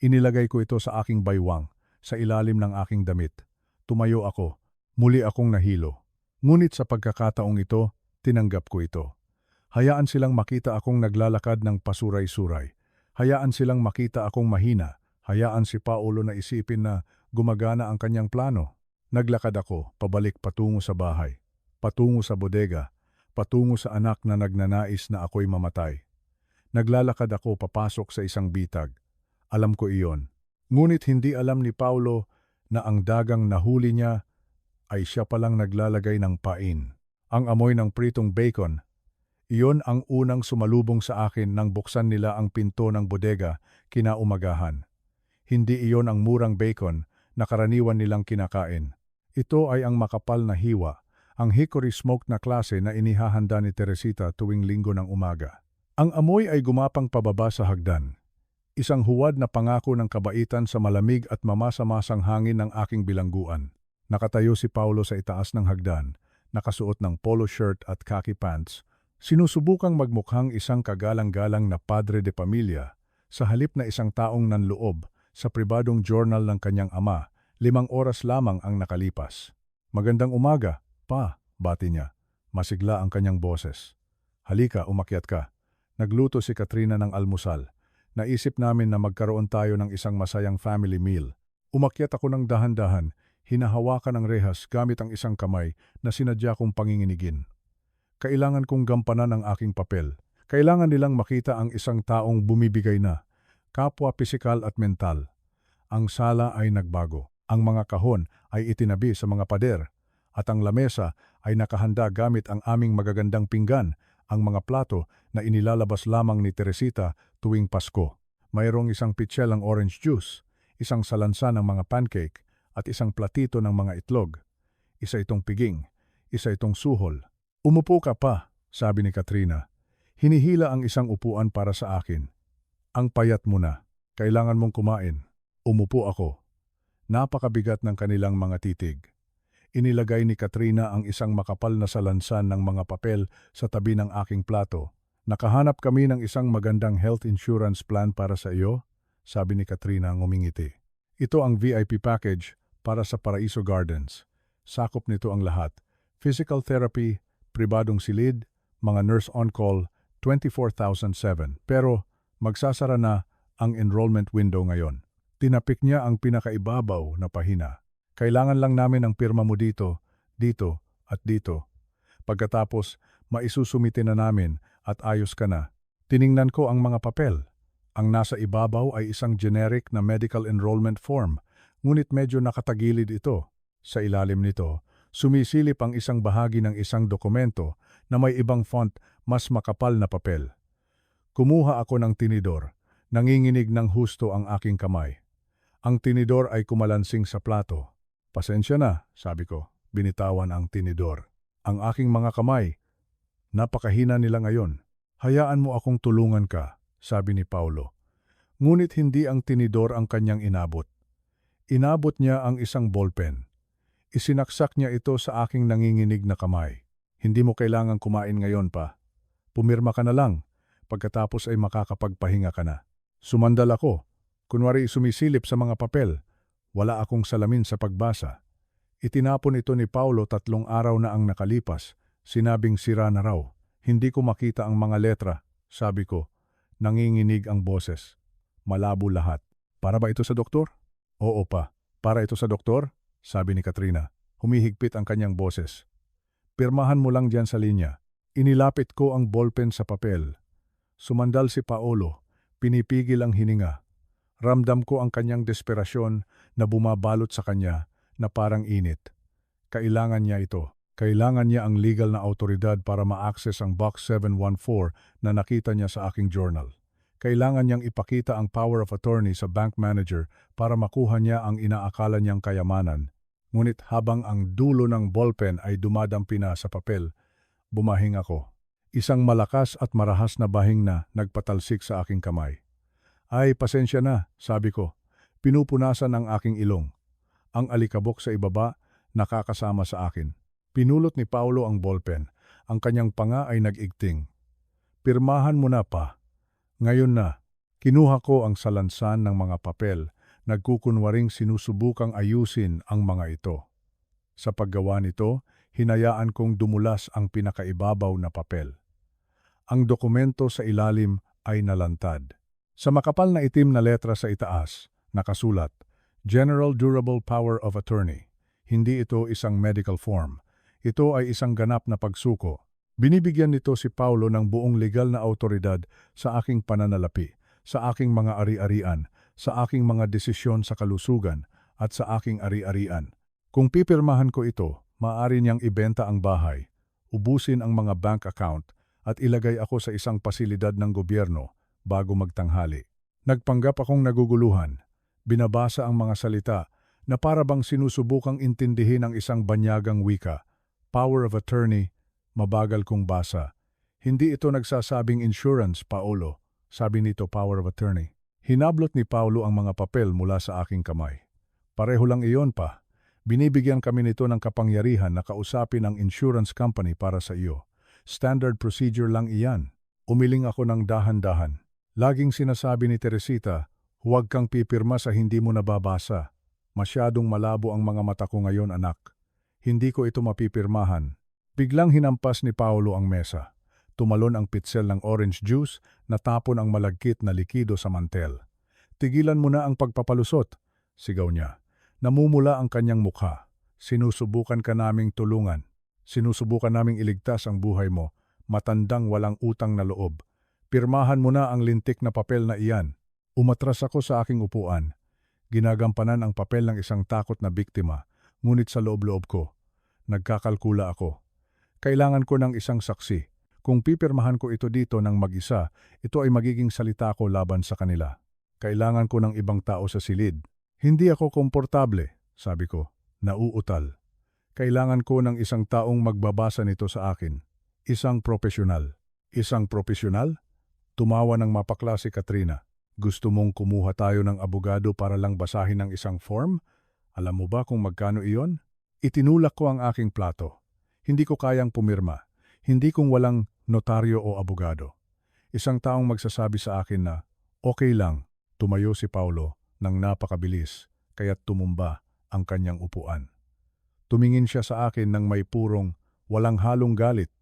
Inilagay ko ito sa aking baywang, sa ilalim ng aking damit. Tumayo ako. Muli akong nahilo. Ngunit sa pagkakataong ito, tinanggap ko ito. Hayaan silang makita akong naglalakad ng pasuray-suray. Hayaan silang makita akong mahina. Hayaan si Paulo na isipin na gumagana ang kanyang plano. Naglakad ako, pabalik patungo sa bahay. Patungo sa bodega. Patungo sa anak na nagnanais na ako'y mamatay. Naglalakad ako papasok sa isang bitag. Alam ko iyon. Ngunit hindi alam ni Paulo na ang dagang nahuli niya ay siya palang naglalagay ng pain. Ang amoy ng pritong bacon, iyon ang unang sumalubong sa akin nang buksan nila ang pinto ng bodega kinaumagahan. Hindi iyon ang murang bacon na karaniwan nilang kinakain. Ito ay ang makapal na hiwa, ang hickory smoked na klase na inihahanda ni Teresita tuwing linggo ng umaga. Ang amoy ay gumapang pababa sa hagdan. Isang huwad na pangako ng kabaitan sa malamig at mamasa-masang hangin ng aking bilangguan. Nakatayo si Paulo sa itaas ng hagdan, nakasuot ng polo shirt at khaki pants, sinusubukang magmukhang isang kagalang-galang na padre de pamilya sa halip na isang taong nanloob sa pribadong journal ng kanyang ama. 5 oras lamang ang nakalipas. Magandang umaga, pa, bati niya. Masigla ang kanyang boses. Halika, umakyat ka. Nagluto si Katrina ng almusal. Naisip namin na magkaroon tayo ng isang masayang family meal. Umakyat ako ng dahan-dahan, hinahawakan ang rehas gamit ang isang kamay na sinadya kong panginginigin. Kailangan kong gampanan ang aking papel. Kailangan nilang makita ang isang taong bumibigay na, kapwa pisikal at mental. Ang sala ay nagbago. Ang mga kahon ay itinabi sa mga pader. At ang lamesa ay nakahanda gamit ang aming magagandang pinggan, ang mga plato na inilalabas lamang ni Teresita tuwing Pasko. Mayroong isang pitselang orange juice, isang salansa ng mga pancake, at isang platito ng mga itlog. Isa itong piging, isa itong suhol. Umupo ka pa, sabi ni Katrina. Hinihila ang isang upuan para sa akin. Ang payat mo na. Kailangan mong kumain. Umupo ako. Napakabigat ng kanilang mga titig. Inilagay ni Katrina ang isang makapal na salansan ng mga papel sa tabi ng aking plato. Nakahanap kami ng isang magandang health insurance plan para sa iyo, sabi ni Katrina ngumingiti. Ito ang VIP package para sa Paraiso Gardens. Sakop nito ang lahat. Physical therapy, pribadong silid, mga nurse on-call, 24,007. Pero magsasara na ang enrollment window ngayon. Tinapik niya ang pinakaibabaw na pahina. Kailangan lang namin ang pirma mo dito, dito, at dito. Pagkatapos, maisusumite na namin at ayos ka na. Tiningnan ko ang mga papel. Ang nasa ibabaw ay isang generic na medical enrollment form, ngunit medyo nakatagilid ito. Sa ilalim nito, sumisilip ang isang bahagi ng isang dokumento na may ibang font mas makapal na papel. Kumuha ako ng tinidor. Nanginginig ng husto ang aking kamay. Ang tinidor ay kumalansing sa plato. Pasensya na, sabi ko. Binitawan ang tinidor. Ang aking mga kamay. Napakahina nila ngayon. Hayaan mo akong tulungan ka, sabi ni Paulo. Ngunit hindi ang tinidor ang kanyang inabot. Inabot niya ang isang ballpen. Isinaksak niya ito sa aking nanginginig na kamay. Hindi mo kailangang kumain ngayon pa. Pumirma ka na lang. Pagkatapos ay makakapagpahinga ka na. Sumandal ako. Kunwari sumisilip sa mga papel. Wala akong salamin sa pagbasa. Itinapon ito ni Paulo 3 araw na ang nakalipas. Sinabing sira na raw. Hindi ko makita ang mga letra, sabi ko. Nanginginig ang boses. Malabo lahat. Para ba ito sa doktor? Oo pa. Para ito sa doktor? Sabi ni Katrina. Humihigpit ang kanyang boses. Pirmahan mo lang diyan sa linya. Inilapit ko ang ballpen sa papel. Sumandal si Paulo. Pinipigil ang hininga. Ramdam ko ang kanyang desperasyon na bumabalot sa kanya na parang init. Kailangan niya ito. Kailangan niya ang legal na autoridad para ma-access ang Box 714 na nakita niya sa aking journal. Kailangan niyang ipakita ang power of attorney sa bank manager para makuha niya ang inaakala niyang kayamanan. Ngunit habang ang dulo ng ballpen ay dumadampi na sa papel, bumahing ako. Isang malakas at marahas na bahing na nagpatalsik sa aking kamay. Ay, pasensya na, sabi ko. Pinupunasan ang aking ilong. Ang alikabok sa ibaba, nakakasama sa akin. Pinulot ni Paulo ang ballpen. Ang kanyang panga ay nag-igting. Pirmahan mo na pa. Ngayon na, kinuha ko ang salansan ng mga papel. Nagkukunwaring sinusubukang ayusin ang mga ito. Sa paggawa nito, hinayaan kong dumulas ang pinakaibabaw na papel. Ang dokumento sa ilalim ay nalantad. Sa makapal na itim na letra sa itaas, nakasulat, General Durable Power of Attorney. Hindi ito isang medical form. Ito ay isang ganap na pagsuko. Binibigyan nito si Paulo ng buong legal na autoridad sa aking pananalapi, sa aking mga ari-arian, sa aking mga desisyon sa kalusugan, at sa aking ari-arian. Kung pipirmahan ko ito, maaari niyang ibenta ang bahay, ubusin ang mga bank account, at ilagay ako sa isang pasilidad ng gobyerno bago magtanghali. Nagpanggap akong naguguluhan. Binabasa ang mga salita na para bang sinusubukang intindihin ang isang banyagang wika. Power of attorney, mabagal kong basa. Hindi ito nagsasabing insurance, Paulo. Sabi nito power of attorney. Hinablot ni Paulo ang mga papel mula sa aking kamay. Pareho lang iyon pa. Binibigyan kami nito ng kapangyarihan na kausapin ang insurance company para sa iyo. Standard procedure lang iyan. Umiling ako ng dahan-dahan. Laging sinasabi ni Teresita, huwag kang pipirma sa hindi mo nababasa. Masyadong malabo ang mga mata ko ngayon, anak. Hindi ko ito mapipirmahan. Biglang hinampas ni Paulo ang mesa. Tumalon ang pitsel ng orange juice, natapon ang malagkit na likido sa mantel. Tigilan mo na ang pagpapalusot, sigaw niya. Namumula ang kanyang mukha. Sinusubukan ka naming tulungan. Sinusubukan naming iligtas ang buhay mo, matandang walang utang na loob. Pirmahan mo na ang lintik na papel na iyan. Umatras ako sa aking upuan. Ginagampanan ang papel ng isang takot na biktima, ngunit sa loob-loob ko, nagkakalkula ako. Kailangan ko ng isang saksi. Kung pipirmahan ko ito dito ng mag-isa, ito ay magiging salita ko laban sa kanila. Kailangan ko ng ibang tao sa silid. Hindi ako komportable, sabi ko, nauutal. Kailangan ko ng isang taong magbabasa nito sa akin. Isang profesional. Isang profesional? Tumawa ng mapakla si Katrina. Gusto mong kumuha tayo ng abogado para lang basahin ng isang form? Alam mo ba kung magkano iyon? Itinulak ko ang aking plato. Hindi ko kayang pumirma. Hindi kung walang notaryo o abogado. Isang taong magsasabi sa akin na, okay lang. Tumayo si Paulo ng napakabilis, kaya't tumumba ang kanyang upuan. Tumingin siya sa akin ng may purong, walang halong galit.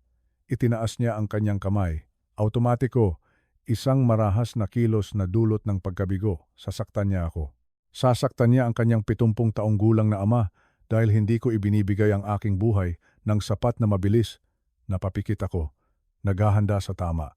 Itinaas niya ang kanyang kamay. Automatiko, isang marahas na kilos na dulot ng pagkabigo. Sasaktan niya ako. Sasaktan niya ang kanyang 70 taong gulang na ama dahil hindi ko ibinibigay ang aking buhay ng sapat na mabilis. Napapikit ako. Naghahanda sa tama.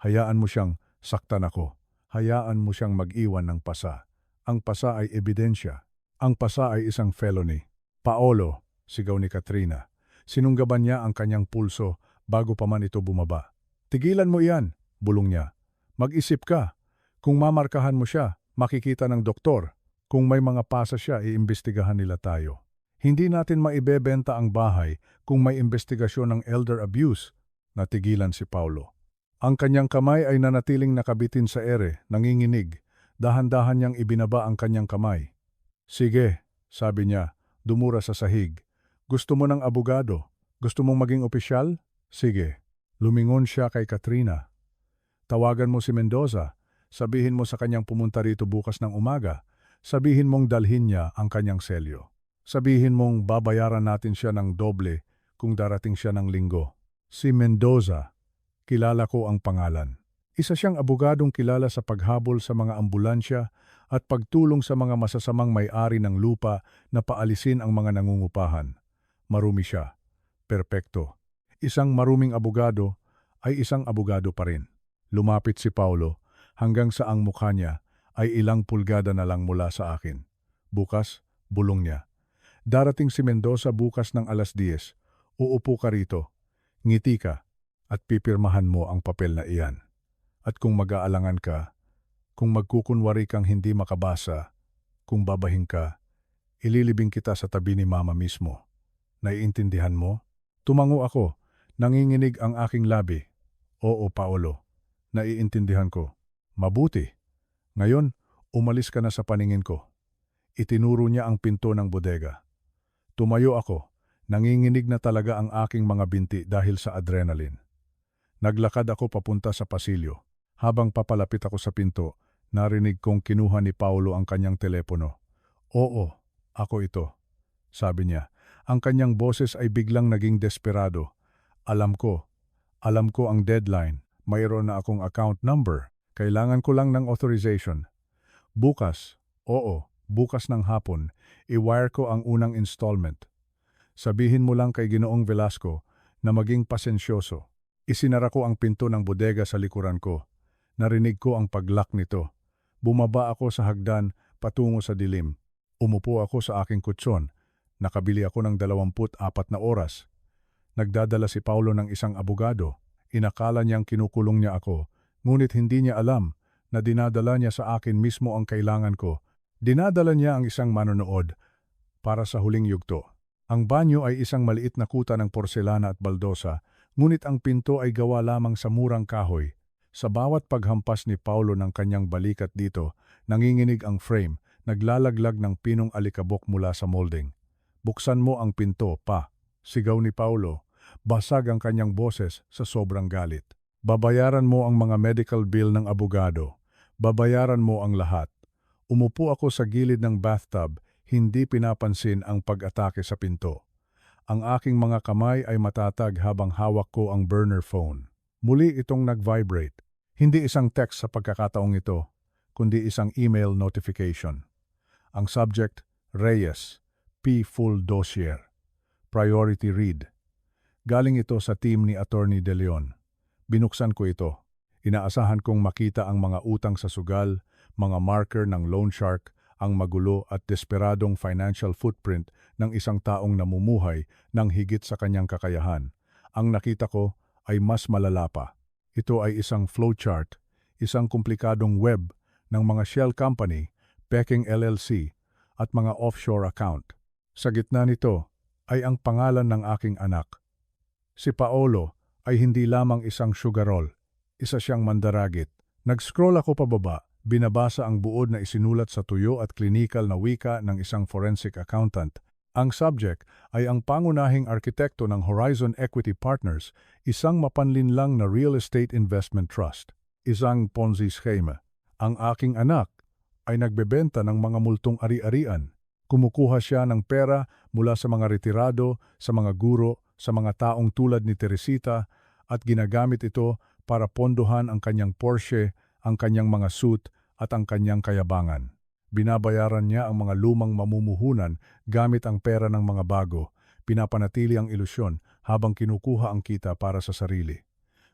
Hayaan mo siyang saktan ako. Hayaan mo siyang mag-iwan ng pasa. Ang pasa ay ebidensya. Ang pasa ay isang felony. Paolo, sigaw ni Katrina. Sinunggaban niya ang kanyang pulso bago pa man ito bumaba. Tigilan mo iyan, bulong niya. Mag-isip ka. Kung mamarkahan mo siya, makikita ng doktor. Kung may mga pasa siya, iimbestigahan nila tayo. Hindi natin maibebenta ang bahay kung may investigasyon ng elder abuse. Natigilan si Paulo. Ang kanyang kamay ay nanatiling nakabitin sa ere, nanginginig. Dahan-dahan niyang ibinaba ang kanyang kamay. Sige, sabi niya, dumura sa sahig. Gusto mo ng abogado? Gusto mong maging opisyal? Sige. Lumingon siya kay Katrina. Tawagan mo si Mendoza. Sabihin mo sa kanyang pumunta rito bukas ng umaga. Sabihin mong dalhin niya ang kanyang selyo. Sabihin mong babayaran natin siya ng doble kung darating siya ng linggo. Si Mendoza, kilala ko ang pangalan. Isa siyang abogadong kilala sa paghabol sa mga ambulansya at pagtulong sa mga masasamang may-ari ng lupa na paalisin ang mga nangungupahan. Marumi siya. Perpekto. Isang maruming abogado ay isang abogado pa rin. Lumapit si Paulo hanggang sa ang mukha niya ay ilang pulgada na lang mula sa akin. Bukas, bulong niya. Darating si Mendoza bukas ng 10:00. Uupo ka rito. Ngiti ka at pipirmahan mo ang papel na iyan. At kung mag-aalangan ka, kung magkukunwari kang hindi makabasa, kung babahing ka, ililibing kita sa tabi ni Mama mismo. Naiintindihan mo? Tumango ako. Nanginginig ang aking labi. Oo, Paolo. Naiintindihan ko. Mabuti. Ngayon, umalis ka na sa paningin ko. Itinuro niya ang pinto ng bodega. Tumayo ako. Nanginginig na talaga ang aking mga binti dahil sa adrenaline. Naglakad ako papunta sa pasilyo. Habang papalapit ako sa pinto, narinig kong kinuha ni Paulo ang kanyang telepono. Oo, ako ito, sabi niya. Ang kanyang boses ay biglang naging desperado. Alam ko ang deadline. Mayroon na akong account number. Kailangan ko lang ng authorization. Bukas, bukas ng hapon, i-wire ko ang unang installment. Sabihin mo lang kay Ginoong Velasco na maging pasensyoso. Isinara ko ang pinto ng bodega sa likuran ko. Narinig ko ang paglock nito. Bumaba ako sa hagdan patungo sa dilim. Umupo ako sa aking kutsyon. Nakabili ako ng 24 na oras. Nagdadala si Paulo ng isang abogado. Inakala niyang kinukulong niya ako. Ngunit hindi niya alam na dinadala niya sa akin mismo ang kailangan ko. Dinadala niya ang isang manonood para sa huling yugto. Ang banyo ay isang maliit na kuta ng porselana at baldosa, ngunit ang pinto ay gawa lamang sa murang kahoy. Sa bawat paghampas ni Paulo ng kanyang balikat dito, nanginginig ang frame, naglalaglag ng pinong alikabok mula sa molding. Buksan mo ang pinto, pa, sigaw ni Paulo. Basag ang kanyang boses sa sobrang galit. Babayaran mo ang mga medical bill ng abogado. Babayaran mo ang lahat. Umupo ako sa gilid ng bathtub, hindi pinapansin ang pag-atake sa pinto. Ang aking mga kamay ay matatag habang hawak ko ang burner phone. Muli itong nag-vibrate. Hindi isang text sa pagkakataong ito, kundi isang email notification. Ang subject, Reyes, P. Full Dossier. Priority read. Galing ito sa team ni Attorney De Leon. Binuksan ko ito. Inaasahan kong makita ang mga utang sa sugal, mga marker ng loan shark, ang magulo at desperadong financial footprint ng isang taong namumuhay ng higit sa kanyang kakayahan. Ang nakita ko ay mas malala pa. Ito ay isang flowchart, isang komplikadong web ng mga shell company, Peking LLC, at mga offshore account. Sa gitna nito ay ang pangalan ng aking anak. Si Paolo ay hindi lamang isang sugarol, isa siyang mandaragit. Nag-scroll ako pababa, binabasa ang buod na isinulat sa tuyo at klinikal na wika ng isang forensic accountant. Ang subject ay ang pangunahing arkitekto ng Horizon Equity Partners, isang mapanlinlang na real estate investment trust, isang Ponzi scheme. Ang aking anak ay nagbebenta ng mga multong ari-arian. Kumukuha siya ng pera mula sa mga retirado, sa mga guro, sa mga taong tulad ni Teresita at ginagamit ito para pondohan ang kanyang Porsche, ang kanyang mga suit at ang kanyang kayabangan. Binabayaran niya ang mga lumang mamumuhunan gamit ang pera ng mga bago, pinapanatili ang ilusyon habang kinukuha ang kita para sa sarili.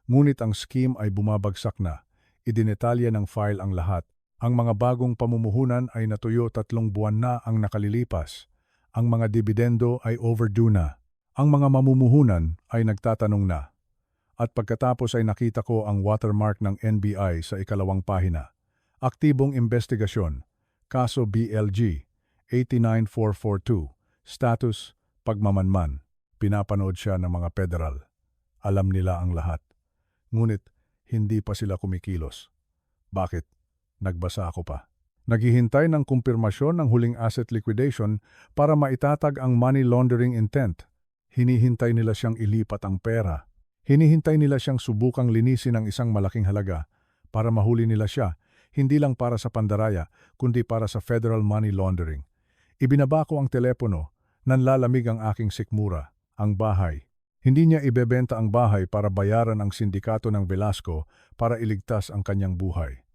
Ngunit ang scheme ay bumabagsak na. Idinetalya ng file ang lahat. Ang mga bagong pamumuhunan ay natuyo 3 buwan na ang nakalilipas. Ang mga dividendo ay overdue na. Ang mga mamumuhunan ay nagtatanong na. At pagkatapos ay nakita ko ang watermark ng NBI sa ikalawang pahina. Aktibong investigasyon. Kaso BLG 89442. Status pagmamanman. Pinapanood siya ng mga federal. Alam nila ang lahat. Ngunit hindi pa sila kumikilos. Bakit? Nagbasa ako pa. Naghihintay ng kumpirmasyon ng huling asset liquidation para maitatag ang money laundering intent. Hinihintay nila siyang ilipat ang pera. Hinihintay nila siyang subukang linisin ng isang malaking halaga para mahuli nila siya, hindi lang para sa pandaraya, kundi para sa federal money laundering. Ibinaba ko ang telepono, nanlalamig ang aking sikmura, ang bahay. Hindi niya ibebenta ang bahay para bayaran ang sindikato ng Velasco para iligtas ang kanyang buhay.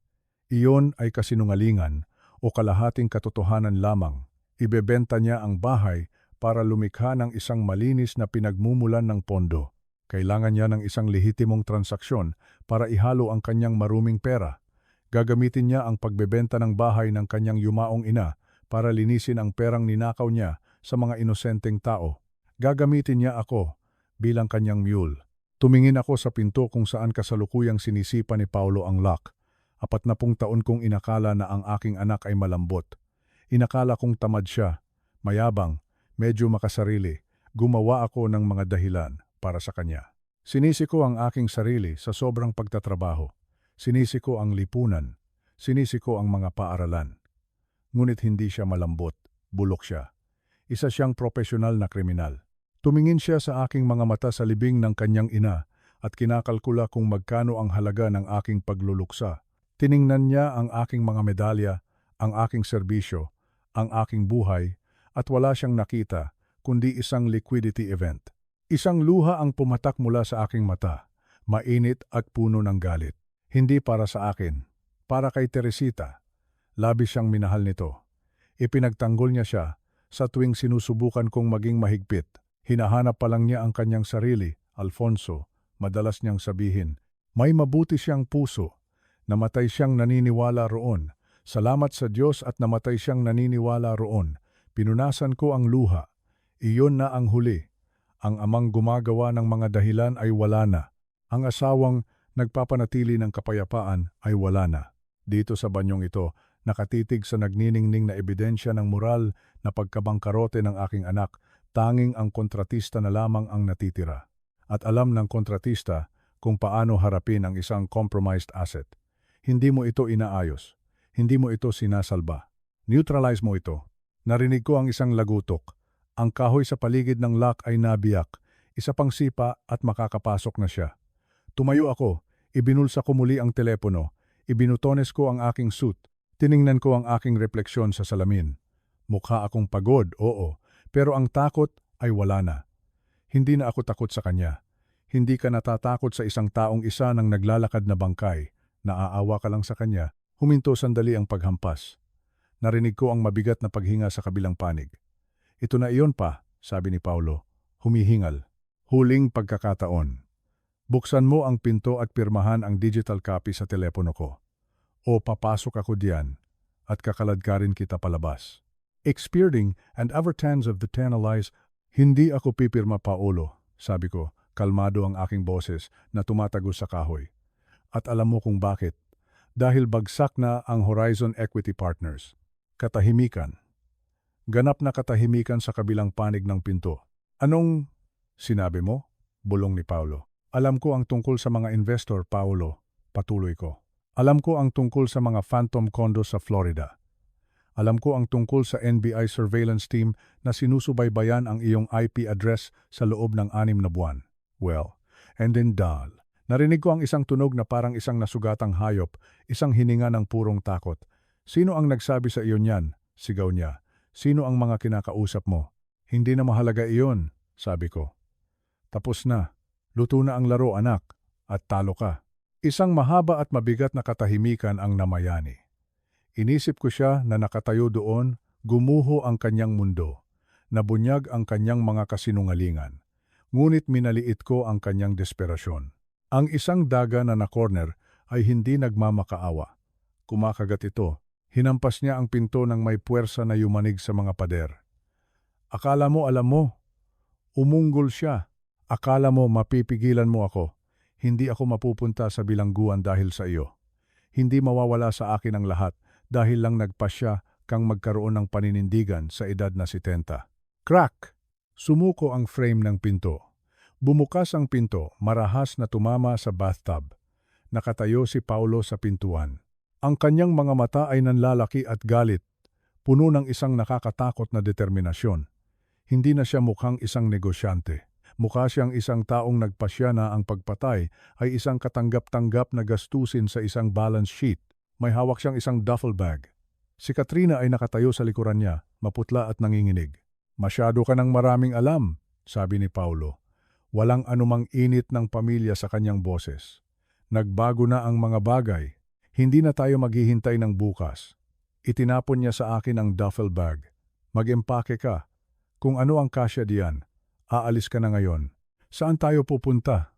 Iyon ay kasinungalingan o kalahating katotohanan lamang. Ibebenta niya ang bahay para lumikha ng isang malinis na pinagmumulan ng pondo. Kailangan niya ng isang lehitimong transaksyon para ihalo ang kanyang maruming pera. Gagamitin niya ang pagbebenta ng bahay ng kanyang yumaong ina para linisin ang perang ninakaw niya sa mga inosenteng tao. Gagamitin niya ako bilang kanyang mule. Tumingin ako sa pinto kung saan kasalukuyang sinisipa ni Paulo ang lock. 40 taon kong inakala na ang aking anak ay malambot. Inakala kong tamad siya, mayabang, medyo makasarili. Gumawa ako ng mga dahilan para sa kanya. Sinisi ko ang aking sarili sa sobrang pagtatrabaho. Sinisi ko ang lipunan. Sinisi ko ang mga paaralan. Ngunit hindi siya malambot, bulok siya. Isa siyang profesional na kriminal. Tumingin siya sa aking mga mata sa libing ng kanyang ina at kinakalkula kung magkano ang halaga ng aking pagluluksa. Tiningnan niya ang aking mga medalya, ang aking serbisyo, ang aking buhay, at wala siyang nakita kundi isang liquidity event. Isang luha ang pumatak mula sa aking mata, mainit at puno ng galit. Hindi para sa akin, para kay Teresita. Labis siyang minahal nito. Ipinagtanggol niya siya sa tuwing sinusubukan kong maging mahigpit. Hinahanap pa lang niya ang kanyang sarili, Alfonso. Madalas niyang sabihin, may mabuti siyang puso. Namatay siyang naniniwala roon. Salamat sa Diyos at namatay siyang naniniwala roon. Pinunasan ko ang luha. Iyon na ang huli. Ang amang gumagawa ng mga dahilan ay wala na. Ang asawang nagpapanatili ng kapayapaan ay wala na. Dito sa banyong ito, nakatitig sa nagniningning na ebidensya ng moral na pagkabangkarote ng aking anak, tanging ang kontratista na lamang ang natitira. At alam ng kontratista kung paano harapin ang isang compromised asset. Hindi mo ito inaayos. Hindi mo ito sinasalba. Neutralize mo ito. Narinig ko ang isang lagutok. Ang kahoy sa paligid ng lock ay nabiyak. Isa pang sipa at makakapasok na siya. Tumayo ako. Ibinulsa ko muli ang telepono. Ibinutones ko ang aking suit. Tiningnan ko ang aking refleksyon sa salamin. Mukha akong pagod, oo. Pero ang takot ay wala na. Hindi na ako takot sa kanya. Hindi ka natatakot sa isang taong isa ng naglalakad na bangkay. Naaawa ka lang sa kanya, huminto sandali ang paghampas. Narinig ko ang mabigat na paghinga sa kabilang panig. Ito na iyon pa, sabi ni Paulo. Humihingal. Huling pagkakataon. Buksan mo ang pinto at pirmahan ang digital copy sa telepono ko. O papasok ako diyan at kakaladkarin kita palabas. Expiring and overtons of the Tanalize, hindi ako pipirma, Paolo, sabi ko, kalmado ang aking boses na tumatagos sa kahoy. At alam mo kung bakit? Dahil bagsak na ang Horizon Equity Partners. Katahimikan. Ganap na katahimikan sa kabilang panig ng pinto. Anong sinabi mo? Bulong ni Paolo. Alam ko ang tungkol sa mga investor, Paolo, patuloy ko. Alam ko ang tungkol sa mga phantom condos sa Florida. Alam ko ang tungkol sa NBI surveillance team na sinusubaybayan ang iyong IP address sa loob ng 6 na buwan. Well, and then narinig ko ang isang tunog na parang isang nasugatang hayop, isang hininga ng purong takot. Sino ang nagsabi sa iyo niyan? Sigaw niya. Sino ang mga kinakausap mo? Hindi na mahalaga iyon, sabi ko. Tapos na. Luto na ang laro, anak, at talo ka. Isang mahaba at mabigat na katahimikan ang namayani. Inisip ko siya na nakatayo doon, gumuho ang kanyang mundo. Nabunyag ang kanyang mga kasinungalingan. Ngunit minaliit ko ang kanyang desperasyon. Ang isang daga na na-corner ay hindi nagmamakaawa. Kumakagat ito. Hinampas niya ang pinto ng may puwersa na yumanig sa mga pader. Akala mo alam mo? Umunggol siya. Akala mo mapipigilan mo ako. Hindi ako mapupunta sa bilangguan dahil sa iyo. Hindi mawawala sa akin ang lahat dahil lang nagpasya kang magkaroon ng paninindigan sa edad na 70. Crack! Sumuko ang frame ng pinto. Bumukas ang pinto, marahas na tumama sa bathtub. Nakatayo si Paolo sa pintuan. Ang kanyang mga mata ay nanlalaki at galit, puno ng isang nakakatakot na determinasyon. Hindi na siya mukhang isang negosyante. Mukha siyang isang taong nagpasya na ang pagpatay ay isang katanggap-tanggap na gastusin sa isang balance sheet. May hawak siyang isang duffel bag. Si Katrina ay nakatayo sa likuran niya, maputla at nanginginig. Masyado ka ng maraming alam, sabi ni Paolo. Walang anumang init ng pamilya sa kanyang boses. Nagbago na ang mga bagay. Hindi na tayo maghihintay ng bukas. Itinapon niya sa akin ang duffel bag. Mag-empake ka. Kung ano ang kasya diyan. Aalis ka na ngayon. Saan tayo pupunta?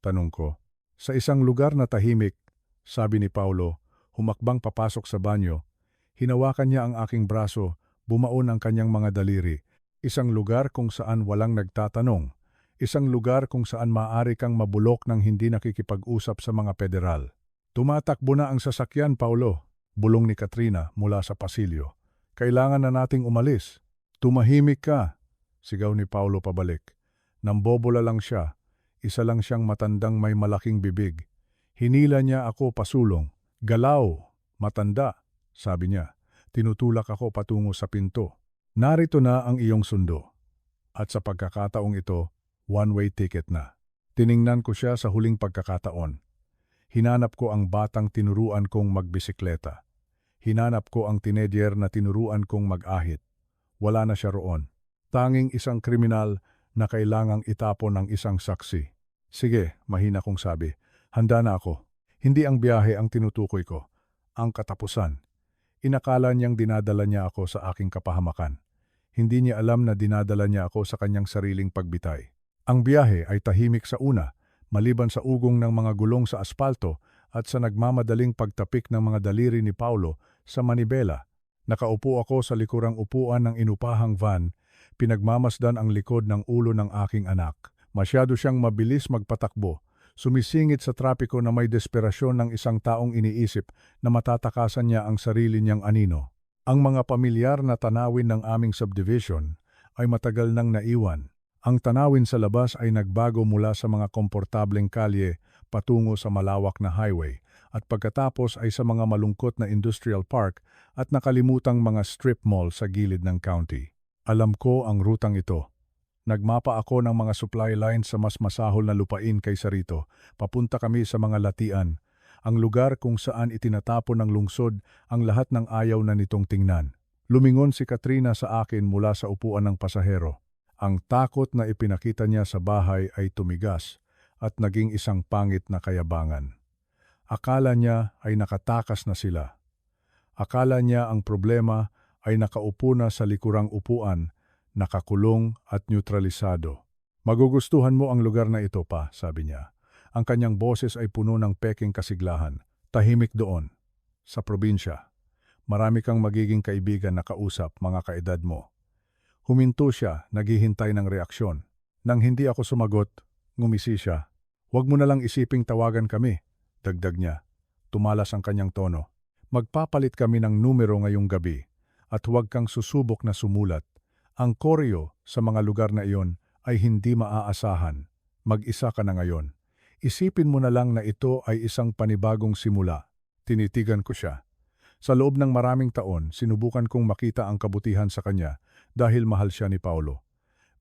Tanong ko. Sa isang lugar na tahimik, sabi ni Paolo, humakbang papasok sa banyo. Hinawakan niya ang aking braso, bumaon ang kanyang mga daliri. Isang lugar kung saan walang nagtatanong. Isang lugar kung saan maaari kang mabulok ng hindi nakikipag-usap sa mga federal. Tumatakbo na ang sasakyan, Paolo, bulong ni Katrina mula sa pasilyo. Kailangan na nating umalis. Tumahimik ka. Sigaw ni Paolo pabalik. Nambobola lang siya. Isa lang siyang matandang may malaking bibig. Hinila niya ako pasulong. Galaw, matanda, sabi niya. Tinutulak ako patungo sa pinto. Narito na ang iyong sundo. At sa pagkakataong ito, one-way ticket na. Tiningnan ko siya sa huling pagkakataon. Hinanap ko ang batang tinuruan kong magbisikleta. Hinanap ko ang tinedyer na tinuruan kong mag-ahit. Wala na siya roon. Tanging isang kriminal na kailangang itapon ng isang saksi. Sige, mahina kong sabi. Handa na ako. Hindi ang biyahe ang tinutukoy ko. Ang katapusan. Inakala niyang dinadala niya ako sa aking kapahamakan. Hindi niya alam na dinadala niya ako sa kanyang sariling pagbitay. Ang biyahe ay tahimik sa una, maliban sa ugong ng mga gulong sa aspalto at sa nagmamadaling pagtapik ng mga daliri ni Paolo sa manibela. Nakaupo ako sa likurang upuan ng inupahang van. Pinagmamasdan ang likod ng ulo ng aking anak. Masyado siyang mabilis magpatakbo, sumisingit sa trapiko na may desperasyon ng isang taong iniisip na matatakasan niya ang sarili niyang anino. Ang mga pamilyar na tanawin ng aming subdivision ay matagal nang naiwan. Ang tanawin sa labas ay nagbago mula sa mga komportableng kalye patungo sa malawak na highway at pagkatapos ay sa mga malungkot na industrial park at nakalimutang mga strip mall sa gilid ng county. Alam ko ang rutang ito. Nagmapa ako ng mga supply lines sa mas masahol na lupain kaysa rito. Papunta kami sa mga latian, ang lugar kung saan itinatapon ng lungsod ang lahat ng ayaw na nitong tingnan. Lumingon si Katrina sa akin mula sa upuan ng pasahero. Ang takot na ipinakita niya sa bahay ay tumigas at naging isang pangit na kayabangan. Akala niya ay nakatakas na sila. Akala niya ang problema ay nakaupo na sa likurang upuan, nakakulong at neutralisado. Magugustuhan mo ang lugar na ito pa, sabi niya. Ang kanyang boses ay puno ng peking kasiglahan. Tahimik doon, sa probinsya. Marami kang magiging kaibigan na kausap, mga kaedad mo. Huminto siya, naghihintay ng reaksyon. Nang hindi ako sumagot, ngumisi siya. Huwag mo na lang isiping tawagan kami, dagdag niya. Tumalas ang kanyang tono. Magpapalit kami ng numero ngayong gabi at huwag kang susubok na sumulat. Ang koryo sa mga lugar na iyon ay hindi maaasahan. Mag-isa ka na ngayon. Isipin mo na lang na ito ay isang panibagong simula. Tinitigan ko siya. Sa loob ng maraming taon, sinubukan kong makita ang kabutihan sa kanya dahil mahal siya ni Paulo.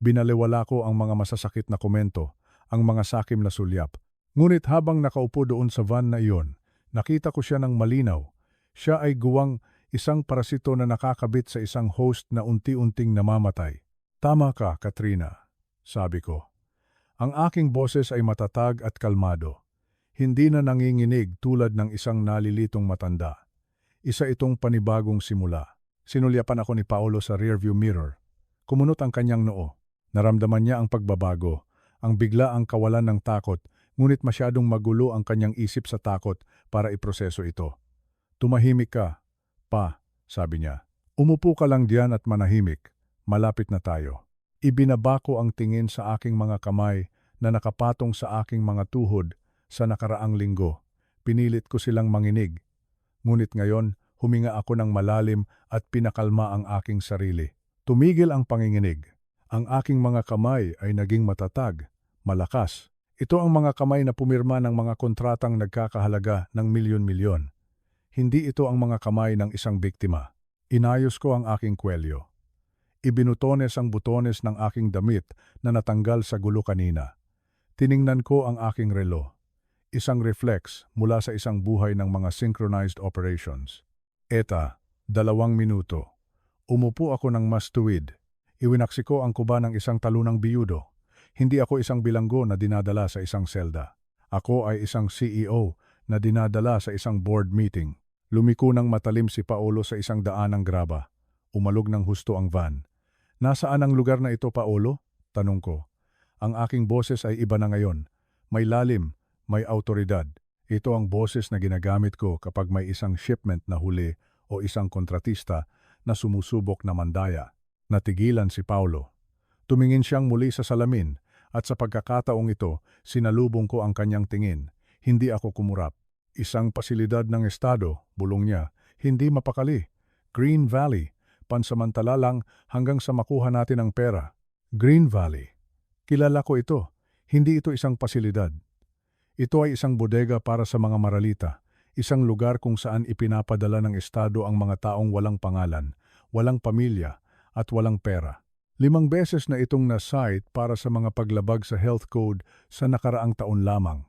Binaliwala ko ang mga masasakit na komento, ang mga sakim na sulyap. Ngunit habang nakaupo doon sa van na iyon, nakita ko siya ng malinaw. Siya ay guwang isang parasito na nakakabit sa isang host na unti-unting namamatay. Tama ka, Katrina, sabi ko. Ang aking boses ay matatag at kalmado. Hindi na nanginginig tulad ng isang nalilitong matanda. Isa itong panibagong simula. Sinulyapan ako ni Paulo sa rearview mirror. Kumunot ang kanyang noo. Naramdaman niya ang pagbabago, ang biglaang kawalan ng takot, ngunit masyadong magulo ang kanyang isip sa takot para iproseso ito. Tumahimik ka, pa, sabi niya. Umupo ka lang diyan at manahimik. Malapit na tayo. Ibinaba ko ang tingin sa aking mga kamay na nakapatong sa aking mga tuhod sa nakaraang linggo. Pinilit ko silang manginig. Ngunit ngayon, huminga ako ng malalim at pinakalma ang aking sarili. Tumigil ang panginginig. Ang aking mga kamay ay naging matatag, malakas. Ito ang mga kamay na pumirma ng mga kontratang nagkakahalaga ng milyon-milyon. Hindi ito ang mga kamay ng isang biktima. Inayos ko ang aking kwelyo. Ibinutones ang butones ng aking damit na natanggal sa gulo kanina. Tiningnan ko ang aking relo. Isang reflex mula sa isang buhay ng mga synchronized operations. Eta, 2 minuto. Umupo ako ng mas tuwid. Iwinaksi ko ang kuba ng isang talunang biyudo. Hindi ako isang bilanggo na dinadala sa isang selda. Ako ay isang CEO na dinadala sa isang board meeting. Lumiko ng matalim si Paulo sa isang daanang graba. Umalog ng husto ang van. Nasaan ang lugar na ito, Paulo? Tanong ko. Ang aking boses ay iba na ngayon. May lalim. May autoridad. Ito ang boses na ginagamit ko kapag may isang shipment na huli o isang kontratista na sumusubok na mandaya. Natigilan si Paulo. Tumingin siyang muli sa salamin at sa pagkakataong ito, sinalubong ko ang kanyang tingin. Hindi ako kumurap. Isang pasilidad ng estado, bulong niya, hindi mapakali. Green Valley, pansamantala lang hanggang sa makuha natin ang pera. Green Valley. Kilala ko ito. Hindi ito isang pasilidad. Ito ay isang bodega para sa mga maralita, isang lugar kung saan ipinapadala ng estado ang mga taong walang pangalan, walang pamilya, at walang pera. 5 beses na itong na-cite para sa mga paglabag sa health code sa nakaraang taon lamang.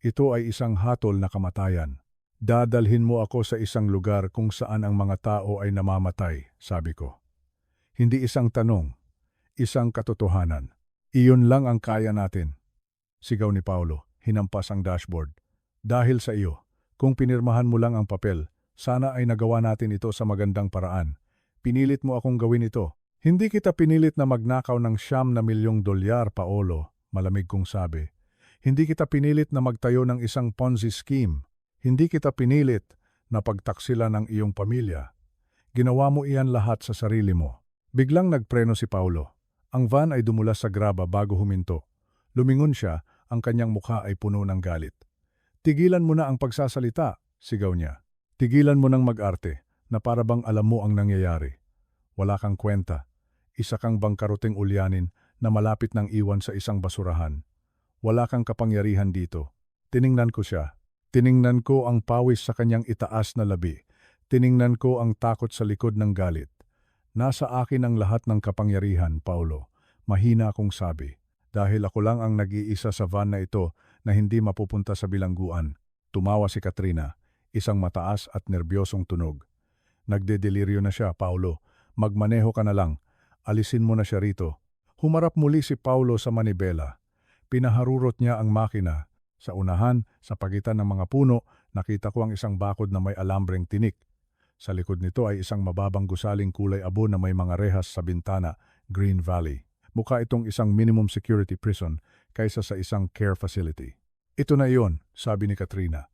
Ito ay isang hatol na kamatayan. Dadalhin mo ako sa isang lugar kung saan ang mga tao ay namamatay, sabi ko. Hindi isang tanong, isang katotohanan. Iyon lang ang kaya natin. Sigaw ni Paulo. Hinampas ang dashboard. Dahil sa iyo, kung pinirmahan mo lang ang papel, sana ay nagawa natin ito sa magandang paraan. Pinilit mo akong gawin ito. Hindi kita pinilit na magnakaw ng $9,000,000, Paolo, malamig kong sabi. Hindi kita pinilit na magtayo ng isang Ponzi scheme. Hindi kita pinilit na pagtaksila ng iyong pamilya. Ginawa mo iyan lahat sa sarili mo. Biglang nagpreno si Paulo. Ang van ay dumulas sa graba bago huminto. Lumingon siya. Ang kanyang mukha ay puno ng galit. Tigilan mo na ang pagsasalita, sigaw niya. Tigilan mo nang mag-arte, na para bang alam mo ang nangyayari. Wala kang kwenta. Isa kang bangkaruting ulyanin na malapit ng iwan sa isang basurahan. Wala kang kapangyarihan dito. Tiningnan ko siya. Tiningnan ko ang pawis sa kanyang itaas na labi. Tiningnan ko ang takot sa likod ng galit. Nasa akin ang lahat ng kapangyarihan, Paulo. Mahina akong sabi. Dahil ako lang ang nag-iisa sa van na ito na hindi mapupunta sa bilangguan. Tumawa si Katrina, isang mataas at nerbyosong tunog. Nagdedeliryo na siya, Paulo. Magmaneho ka na lang. Alisin mo na siya rito. Humarap muli si Paulo sa manibela. Pinaharurot niya ang makina. Sa unahan, sa pagitan ng mga puno, nakita ko ang isang bakod na may alambreng tinik. Sa likod nito ay isang mababang gusaling kulay abo na may mga rehas sa bintana, Green Valley. Mukha itong isang minimum security prison kaysa sa isang care facility. Ito na iyon, sabi ni Katrina.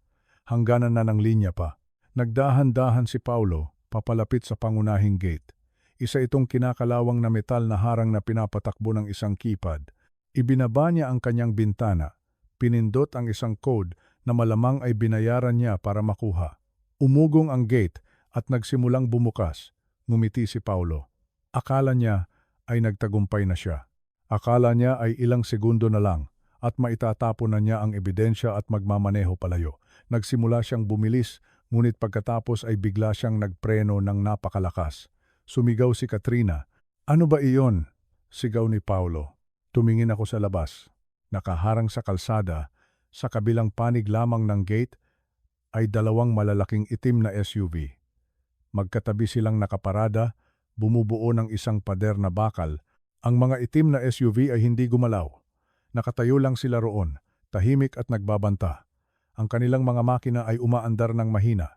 Hangganan na ng linya pa. Nagdahan-dahan si Paulo, papalapit sa pangunahing gate. Isa itong kinakalawang na metal na harang na pinapatakbo ng isang keypad. Ibinaba niya ang kanyang bintana. Pinindot ang isang code na malamang ay binayaran niya para makuha. Umugong ang gate at nagsimulang bumukas. Ngumiti si Paulo. Akala niya ay nagtagumpay na siya. Akala niya ay ilang segundo na lang at maitatapon na niya ang ebidensya at magmamaneho palayo. Nagsimula siyang bumilis, ngunit pagkatapos ay bigla siyang nagpreno ng napakalakas. Sumigaw si Katrina. Ano ba iyon? Sigaw ni Paulo. Tumingin ako sa labas. Nakaharang sa kalsada, sa kabilang panig lamang ng gate, ay dalawang malalaking itim na SUV. Magkatabi silang nakaparada, bumubuo ng isang pader na bakal. Ang mga itim na SUV ay hindi gumalaw. Nakatayo lang sila roon, tahimik at nagbabanta. Ang kanilang mga makina ay umaandar ng mahina.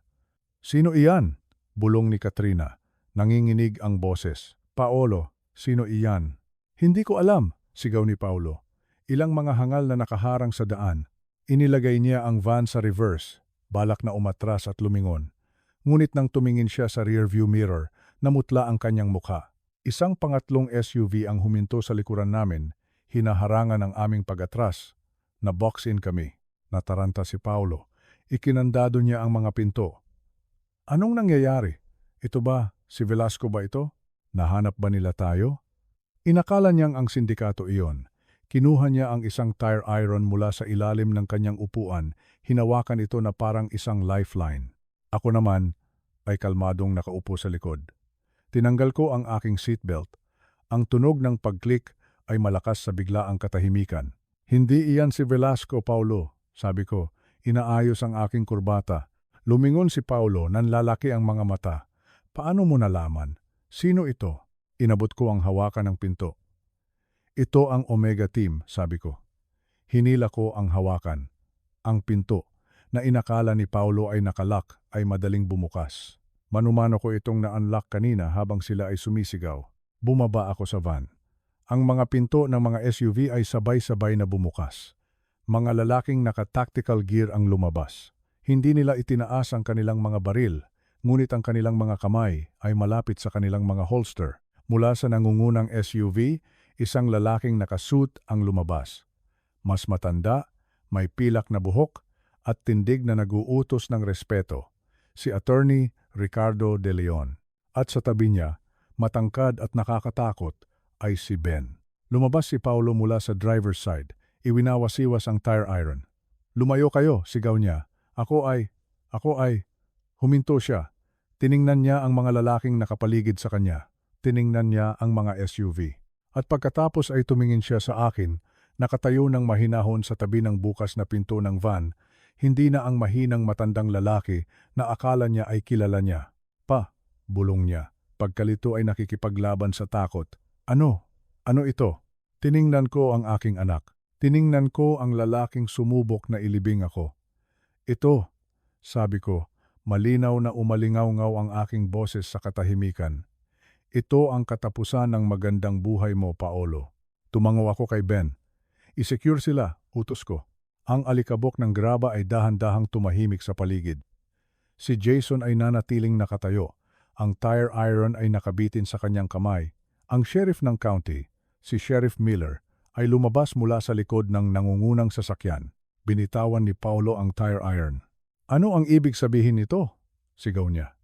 Sino iyan? Bulong ni Katrina. Nanginginig ang boses. Paolo, sino iyan? Hindi ko alam, sigaw ni Paulo. Ilang mga hangal na nakaharang sa daan. Inilagay niya ang van sa reverse, balak na umatras at lumingon. Ngunit nang tumingin siya sa rearview mirror, namutla ang kanyang mukha. Isang pangatlong SUV ang huminto sa likuran namin, hinaharangan ang aming pag-atras. Na-box in kami. Nataranta si Paulo. Ikinandado niya ang mga pinto. Anong nangyayari? Ito ba, si Velasco ba ito? Nahanap ba nila tayo? Inakala niyang ang sindikato iyon. Kinuha niya ang isang tire iron mula sa ilalim ng kanyang upuan, hinawakan ito na parang isang lifeline. Ako naman ay kalmadong nakaupo sa likod. Tinanggal ko ang aking seatbelt. Ang tunog ng pag-click ay malakas sa biglaang katahimikan. Hindi iyan si Velasco, Paulo, sabi ko. Inaayos ang aking kurbata. Lumingon si Paulo, nanlalaki ang mga mata. Paano mo nalaman? Sino ito? Inabot ko ang hawakan ng pinto. Ito ang Omega Team, sabi ko. Hinila ko ang hawakan. Ang pinto, na inakala ni Paulo ay nakalock, ay madaling bumukas. Manumano ko itong na-unlock kanina habang sila ay sumisigaw. Bumaba ako sa van. Ang mga pinto ng mga SUV ay sabay-sabay na bumukas. Mga lalaking naka-tactical gear ang lumabas. Hindi nila itinaas ang kanilang mga baril, ngunit ang kanilang mga kamay ay malapit sa kanilang mga holster. Mula sa nangungunang SUV, isang lalaking nakasuit ang lumabas. Mas matanda, may pilak na buhok, at tindig na naguutos ng respeto. Si Attorney Ricardo De Leon. At sa tabi niya, matangkad at nakakatakot, ay si Ben. Lumabas si Paulo mula sa driver's side. Iwinawasiwas ang tire iron. Lumayo kayo, sigaw niya. Ako ay. Huminto siya. Tiningnan niya ang mga lalaking nakapaligid sa kanya. Tiningnan niya ang mga SUV. At pagkatapos ay tumingin siya sa akin, nakatayo ng mahinahon sa tabi ng bukas na pinto ng van, hindi na ang mahinang matandang lalaki na akala niya ay kilala niya. Pa, bulong niya. Pagkalito ay nakikipaglaban sa takot. Ano? Ano ito? Tiningnan ko ang aking anak. Tiningnan ko ang lalaking sumubok na ilibing ako. Ito, sabi ko, malinaw na umalingaw-ngaw ang aking boses sa katahimikan. Ito ang katapusan ng magandang buhay mo, Paolo. Tumango ako kay Ben. I-secure sila, utos ko. Ang alikabok ng graba ay dahan-dahang tumahimik sa paligid. Si Jason ay nanatiling nakatayo. Ang tire iron ay nakabitin sa kanyang kamay. Ang sheriff ng county, si Sheriff Miller, ay lumabas mula sa likod ng nangungunang sasakyan. Binitawan ni Paulo ang tire iron. Ano ang ibig sabihin nito? Sigaw niya.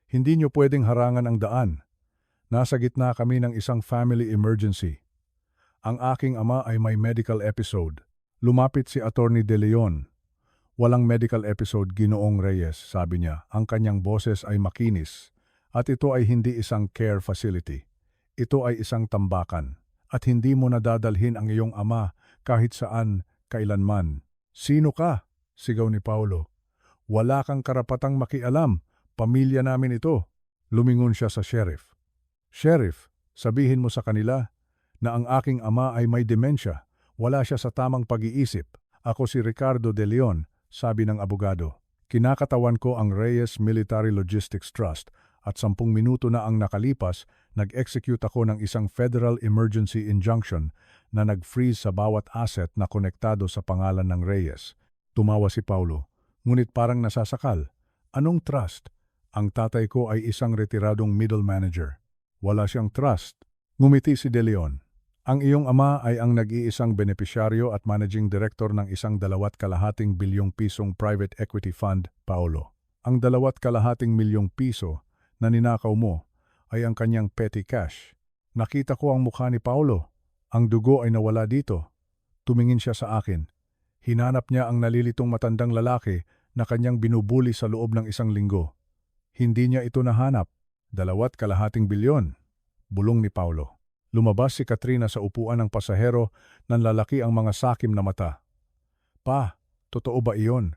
Hindi niyo pwedeng harangan ang daan. Nasa gitna kami ng isang family emergency. Ang aking ama ay may medical episode. Lumapit si Attorney De Leon. Walang medical episode, Ginoong Reyes, sabi niya. Ang kanyang boses ay makinis. At ito ay hindi isang care facility. Ito ay isang tambakan. At hindi mo nadadalhin ang iyong ama kahit saan, kailanman. Sino ka? Sigaw ni Paulo. Wala kang karapatang makialam. Pamilya namin ito. Lumingon siya sa sheriff. Sheriff, sabihin mo sa kanila na ang aking ama ay may demensya. Wala siya sa tamang pag-iisip. Ako si Ricardo De Leon, sabi ng abogado. Kinakatawan ko ang Reyes Military Logistics Trust, At 10 minuto na ang nakalipas, nag-execute ako ng isang Federal Emergency Injunction na nag-freeze sa bawat asset na konektado sa pangalan ng Reyes. Tumawa si Paulo, ngunit parang nasasakal. Anong trust? Ang tatay ko ay isang retiradong middle manager. Wala siyang trust. Ngumiti si De Leon. Ang iyong ama ay ang nag-iisang benepisyaryo at managing director ng isang 2.5 bilyong pisong private equity fund, Paulo. Ang 2.5 milyong piso na ninakaw mo ay ang kanyang petty cash. Nakita ko ang mukha ni Paulo. Ang dugo ay nawala dito. Tumingin siya sa akin. Hinanap niya ang nalilitong matandang lalaki na kanyang binubuli sa loob ng 1 linggo. Hindi niya ito nahanap. 2.5 bilyon. Bulong ni Paulo. Lumabas si Katrina sa upuan ng pasahero, nanlalaki ang mga sakim na mata. Pa, totoo ba iyon?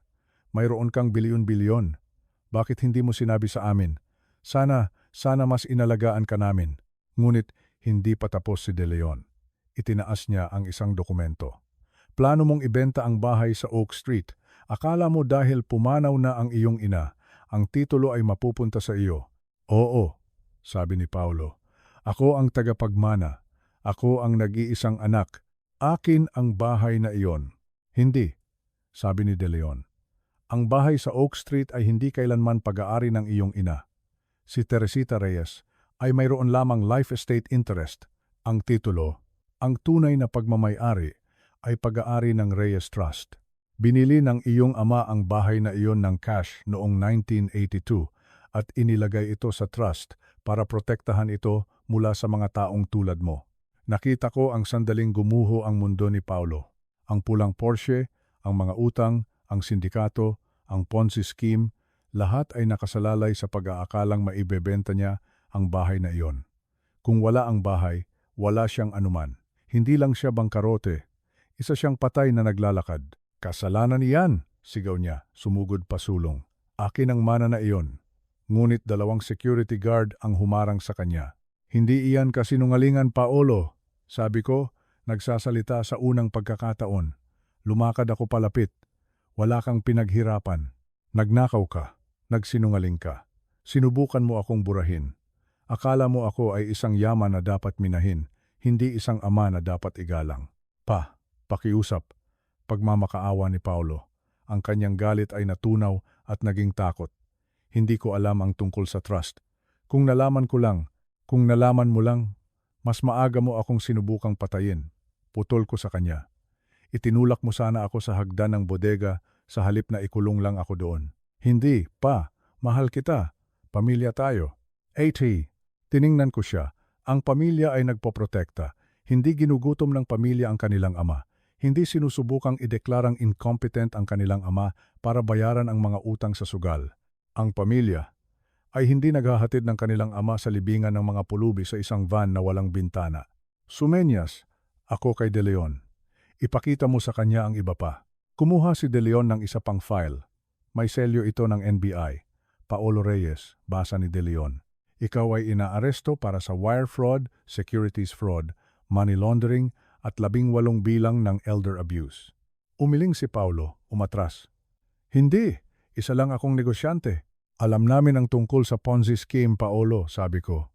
Mayroon kang bilyon-bilyon. Bakit hindi mo sinabi sa amin? Sana mas inalagaan ka namin. Ngunit hindi pa tapos si De Leon. Itinaas niya ang isang dokumento. Plano mong ibenta ang bahay sa Oak Street. Akala mo dahil pumanaw na ang iyong ina, ang titulo ay mapupunta sa iyo. Oo, sabi ni Paulo. Ako ang tagapagmana. Ako ang nag-iisang anak. Akin ang bahay na iyon. Hindi, sabi ni De Leon. Ang bahay sa Oak Street ay hindi kailanman pag-aari ng iyong ina. Si Teresita Reyes ay mayroon lamang life estate interest. Ang titulo, ang tunay na pagmamay-ari ay pag-aari ng Reyes Trust. Binili ng iyong ama ang bahay na iyon ng cash noong 1982 at inilagay ito sa trust para protektahan ito mula sa mga taong tulad mo. Nakita ko ang sandaling gumuho ang mundo ni Paulo. Ang pulang Porsche, ang mga utang, ang sindikato, ang Ponzi scheme, lahat ay nakasalalay sa pag-aakalang maibebenta niya ang bahay na iyon. Kung wala ang bahay, wala siyang anuman. Hindi lang siya bangkarote. Isa siyang patay na naglalakad. Kasalanan niyan, sigaw niya, sumugod pa sulong. Akin ang mana na iyon. Ngunit 2 security guard ang humarang sa kanya. Hindi iyan kasinungalingan, Paolo. Sabi ko, nagsasalita sa unang pagkakataon. Lumakad ako palapit. Wala kang pinaghirapan. Nagnakaw ka. Nagsinungaling ka. Sinubukan mo akong burahin. Akala mo ako ay isang yaman na dapat minahin, hindi isang ama na dapat igalang. Pa, pakiusap. Pagmamakaawa ni Paulo. Ang kanyang galit ay natunaw at naging takot. Hindi ko alam ang tungkol sa trust. Kung nalaman mo lang, mas maaga mo akong sinubukang patayin. Putol ko sa kanya. Itinulak mo sana ako sa hagdan ng bodega sa halip na ikulong lang ako doon. Hindi, pa, mahal kita. Pamilya tayo. Tiningnan ko siya. Ang pamilya ay nagpoprotekta. Hindi ginugutom ng pamilya ang kanilang ama. Hindi sinusubukang ideklarang incompetent ang kanilang ama para bayaran ang mga utang sa sugal. Ang pamilya ay hindi naghahatid ng kanilang ama sa libingan ng mga pulubi sa isang van na walang bintana. Sumenyas, ako kay De Leon. Ipakita mo sa kanya ang iba pa. Kumuha si De Leon ng isa pang file. May selyo ito ng NBI. Paolo Reyes, basa ni De Leon. Ikaw ay inaaresto para sa wire fraud, securities fraud, money laundering at 18 bilang ng elder abuse. Umiling si Paulo, umatras. Hindi, isa lang akong negosyante. Alam namin ang tungkol sa Ponzi scheme, Paolo, sabi ko.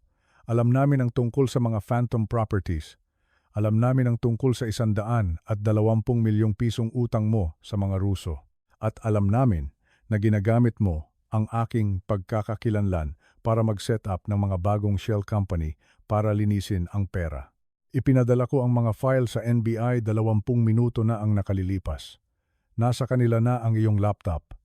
Alam namin ang tungkol sa mga phantom properties. Alam namin ang tungkol sa 120 milyong pisong utang mo sa mga Ruso. At alam namin na ginagamit mo ang aking pagkakakilanlan para mag-set up ng mga bagong shell company para linisin ang pera. Ipinadala ko ang mga file sa NBI 20 minuto na ang nakalilipas. Nasa kanila na ang iyong laptop.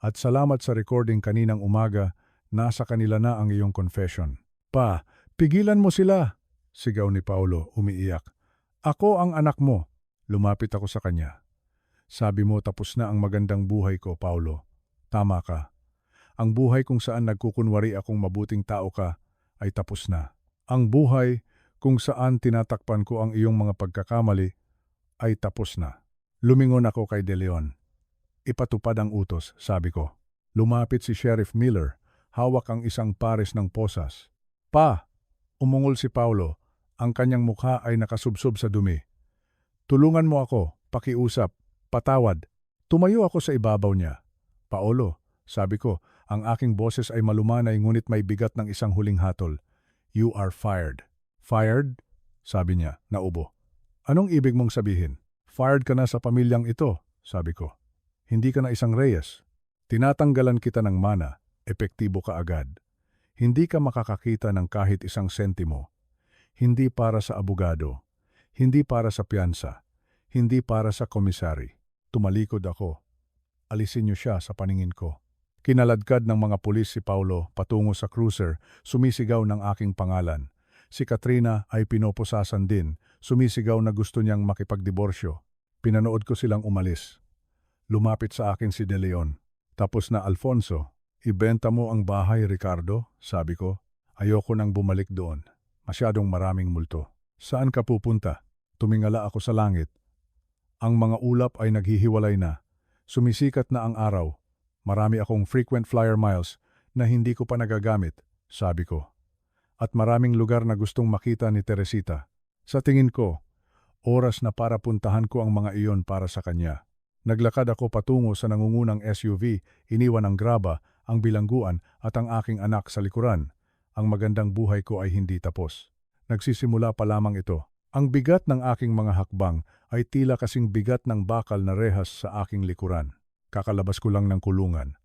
At salamat sa recording kaninang umaga, nasa kanila na ang iyong confession. Pa, pigilan mo sila! Sigaw ni Paulo, umiiyak. Ako ang anak mo. Lumapit ako sa kanya. Sabi mo tapos na ang magandang buhay ko, Paulo. Tama ka. Ang buhay kung saan nagkukunwari akong mabuting tao ka ay tapos na. Ang buhay kung saan tinatakpan ko ang iyong mga pagkakamali ay tapos na. Lumingon ako kay De Leon. Ipatupad ang utos, sabi ko. Lumapit si Sheriff Miller, hawak ang isang pares ng posas. Pa! Umungol si Paulo. Ang kanyang mukha ay nakasubsob sa dumi. Tulungan mo ako, pakiusap, patawad. Tumayo ako sa ibabaw niya. Paolo, sabi ko, Ang aking boses ay malumanay ngunit may bigat ng isang huling hatol. You are fired. Fired? Sabi niya, naubo. Anong ibig mong sabihin? Fired ka na sa pamilyang ito, sabi ko. Hindi ka na isang Reyes. Tinatanggalan kita ng mana, epektibo ka agad. Hindi ka makakakita ng kahit isang sentimo. Hindi para sa abogado. Hindi para sa piyansa. Hindi para sa komisari. Tumalikod ako. Alisin niyo siya sa paningin ko. Kinaladkad ng mga pulis si Paulo patungo sa cruiser, sumisigaw ng aking pangalan. Si Katrina ay pinoposasan din, sumisigaw na gusto niyang makipagdiborsyo. Pinanood ko silang umalis. Lumapit sa akin si De Leon. Tapos na, Alfonso, ibenta mo ang bahay, Ricardo, sabi ko. Ayoko nang bumalik doon. Masyadong maraming multo. Saan ka pupunta? Tumingala ako sa langit. Ang mga ulap ay naghihiwalay na. Sumisikat na ang araw. Marami akong frequent flyer miles na hindi ko pa nagagamit, sabi ko. At maraming lugar na gustong makita ni Teresita. Sa tingin ko, oras na para puntahan ko ang mga iyon para sa kanya. Naglakad ako patungo sa nangungunang SUV, iniwan ang graba, ang bilangguan at ang aking anak sa likuran. Ang magandang buhay ko ay hindi tapos. Nagsisimula pa lamang ito. Ang bigat ng aking mga hakbang ay tila kasing bigat ng bakal na rehas sa aking likuran. Kakalabas ko lang ng kulungan.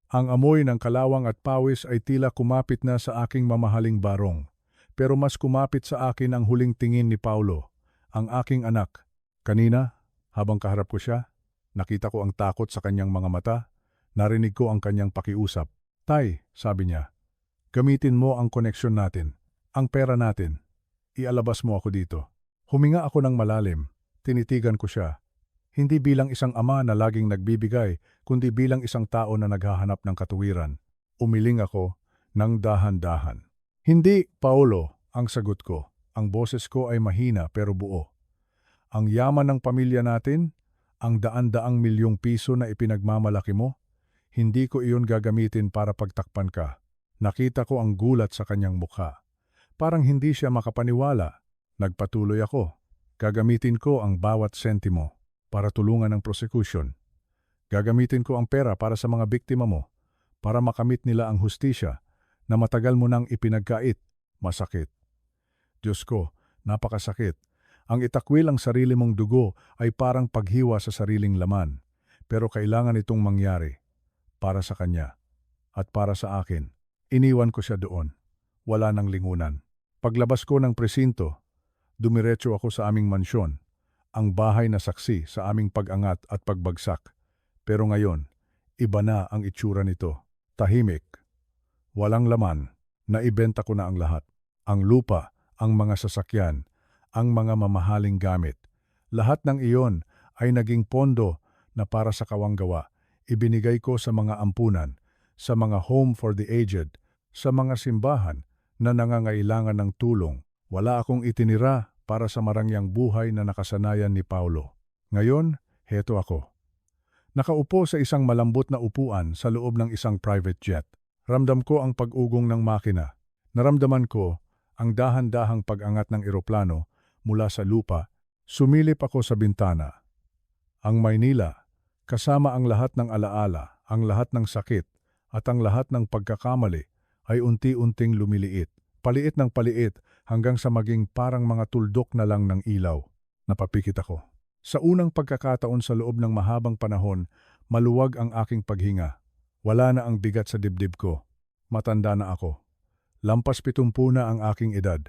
Ang amoy ng kalawang at pawis ay tila kumapit na sa aking mamahaling barong. Pero mas kumapit sa akin ang huling tingin ni Paulo, ang aking anak. Kanina, habang kaharap ko siya, nakita ko ang takot sa kanyang mga mata, narinig ko ang kanyang pakiusap. Tay, sabi niya, gamitin mo ang koneksyon natin, ang pera natin. Ialabas mo ako dito. Huminga ako ng malalim, tinitigan ko siya. Hindi bilang isang ama na laging nagbibigay, kundi bilang isang tao na naghahanap ng katuwiran. Umiling ako ng dahan-dahan. Hindi, Paulo, ang sagot ko. Ang boses ko ay mahina pero buo. Ang yaman ng pamilya natin, ang daan-daang milyong piso na ipinagmamalaki mo, hindi ko iyon gagamitin para pagtakpan ka. Nakita ko ang gulat sa kanyang mukha. Parang hindi siya makapaniwala. Nagpatuloy ako. Gagamitin ko ang bawat sentimo para tulungan ang prosecution. Gagamitin ko ang pera para sa mga biktima mo, para makamit nila ang hustisya na matagal mo nang ipinagkait. Masakit. Diyos ko, napakasakit. Ang itakwil ang sarili mong dugo ay parang paghiwa sa sariling laman, pero kailangan itong mangyari para sa kanya at para sa akin. Iniwan ko siya doon. Wala nang lingunan. Paglabas ko ng presinto, dumiretso ako sa aming mansyon, ang bahay na saksi sa aming pag-angat at pagbagsak. Pero ngayon, iba na ang itsura nito. Tahimik. Walang laman. Naibenta ko na ang lahat. Ang lupa, ang mga sasakyan, ang mga mamahaling gamit. Lahat ng iyon ay naging pondo na para sa kawanggawa. Ibinigay ko sa mga ampunan, sa mga home for the aged, sa mga simbahan na nangangailangan ng tulong. Wala akong itinira para sa marangyang buhay na nakasanayan ni Paulo. Ngayon, heto ako. Nakaupo sa isang malambot na upuan sa loob ng isang private jet. Ramdam ko ang pag-ugong ng makina. Naramdaman ko ang dahan-dahang pag-angat ng eroplano mula sa lupa. Sumilip ako sa bintana. Ang Maynila, kasama ang lahat ng alaala, ang lahat ng sakit, at ang lahat ng pagkakamali, ay unti-unting lumiliit. Paliit ng paliit hanggang sa maging parang mga tuldok na lang ng ilaw. Napapikit ako. Sa unang pagkakataon sa loob ng mahabang panahon, maluwag ang aking paghinga. Wala na ang bigat sa dibdib ko. Matanda na ako. Lampas 70 na ang aking edad.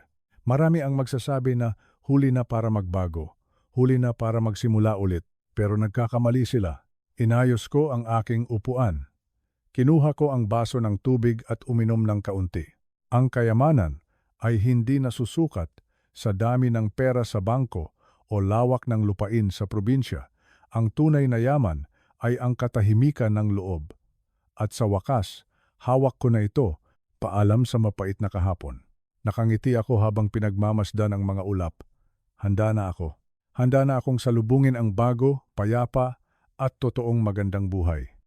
Marami ang magsasabi na huli na para magbago, huli na para magsimula ulit, pero nagkakamali sila. Inayos ko ang aking upuan. Kinuha ko ang baso ng tubig at uminom ng kaunti. Ang kayamanan ay hindi nasusukat sa dami ng pera sa bangko o lawak ng lupain sa probinsya. Ang tunay na yaman ay ang katahimikan ng loob. At sa wakas, hawak ko na ito, paalam sa mapait na kahapon. Nakangiti ako habang pinagmamasdan ang mga ulap. Handa na ako. Handa na akong salubungin ang bago, payapa at totoong magandang buhay.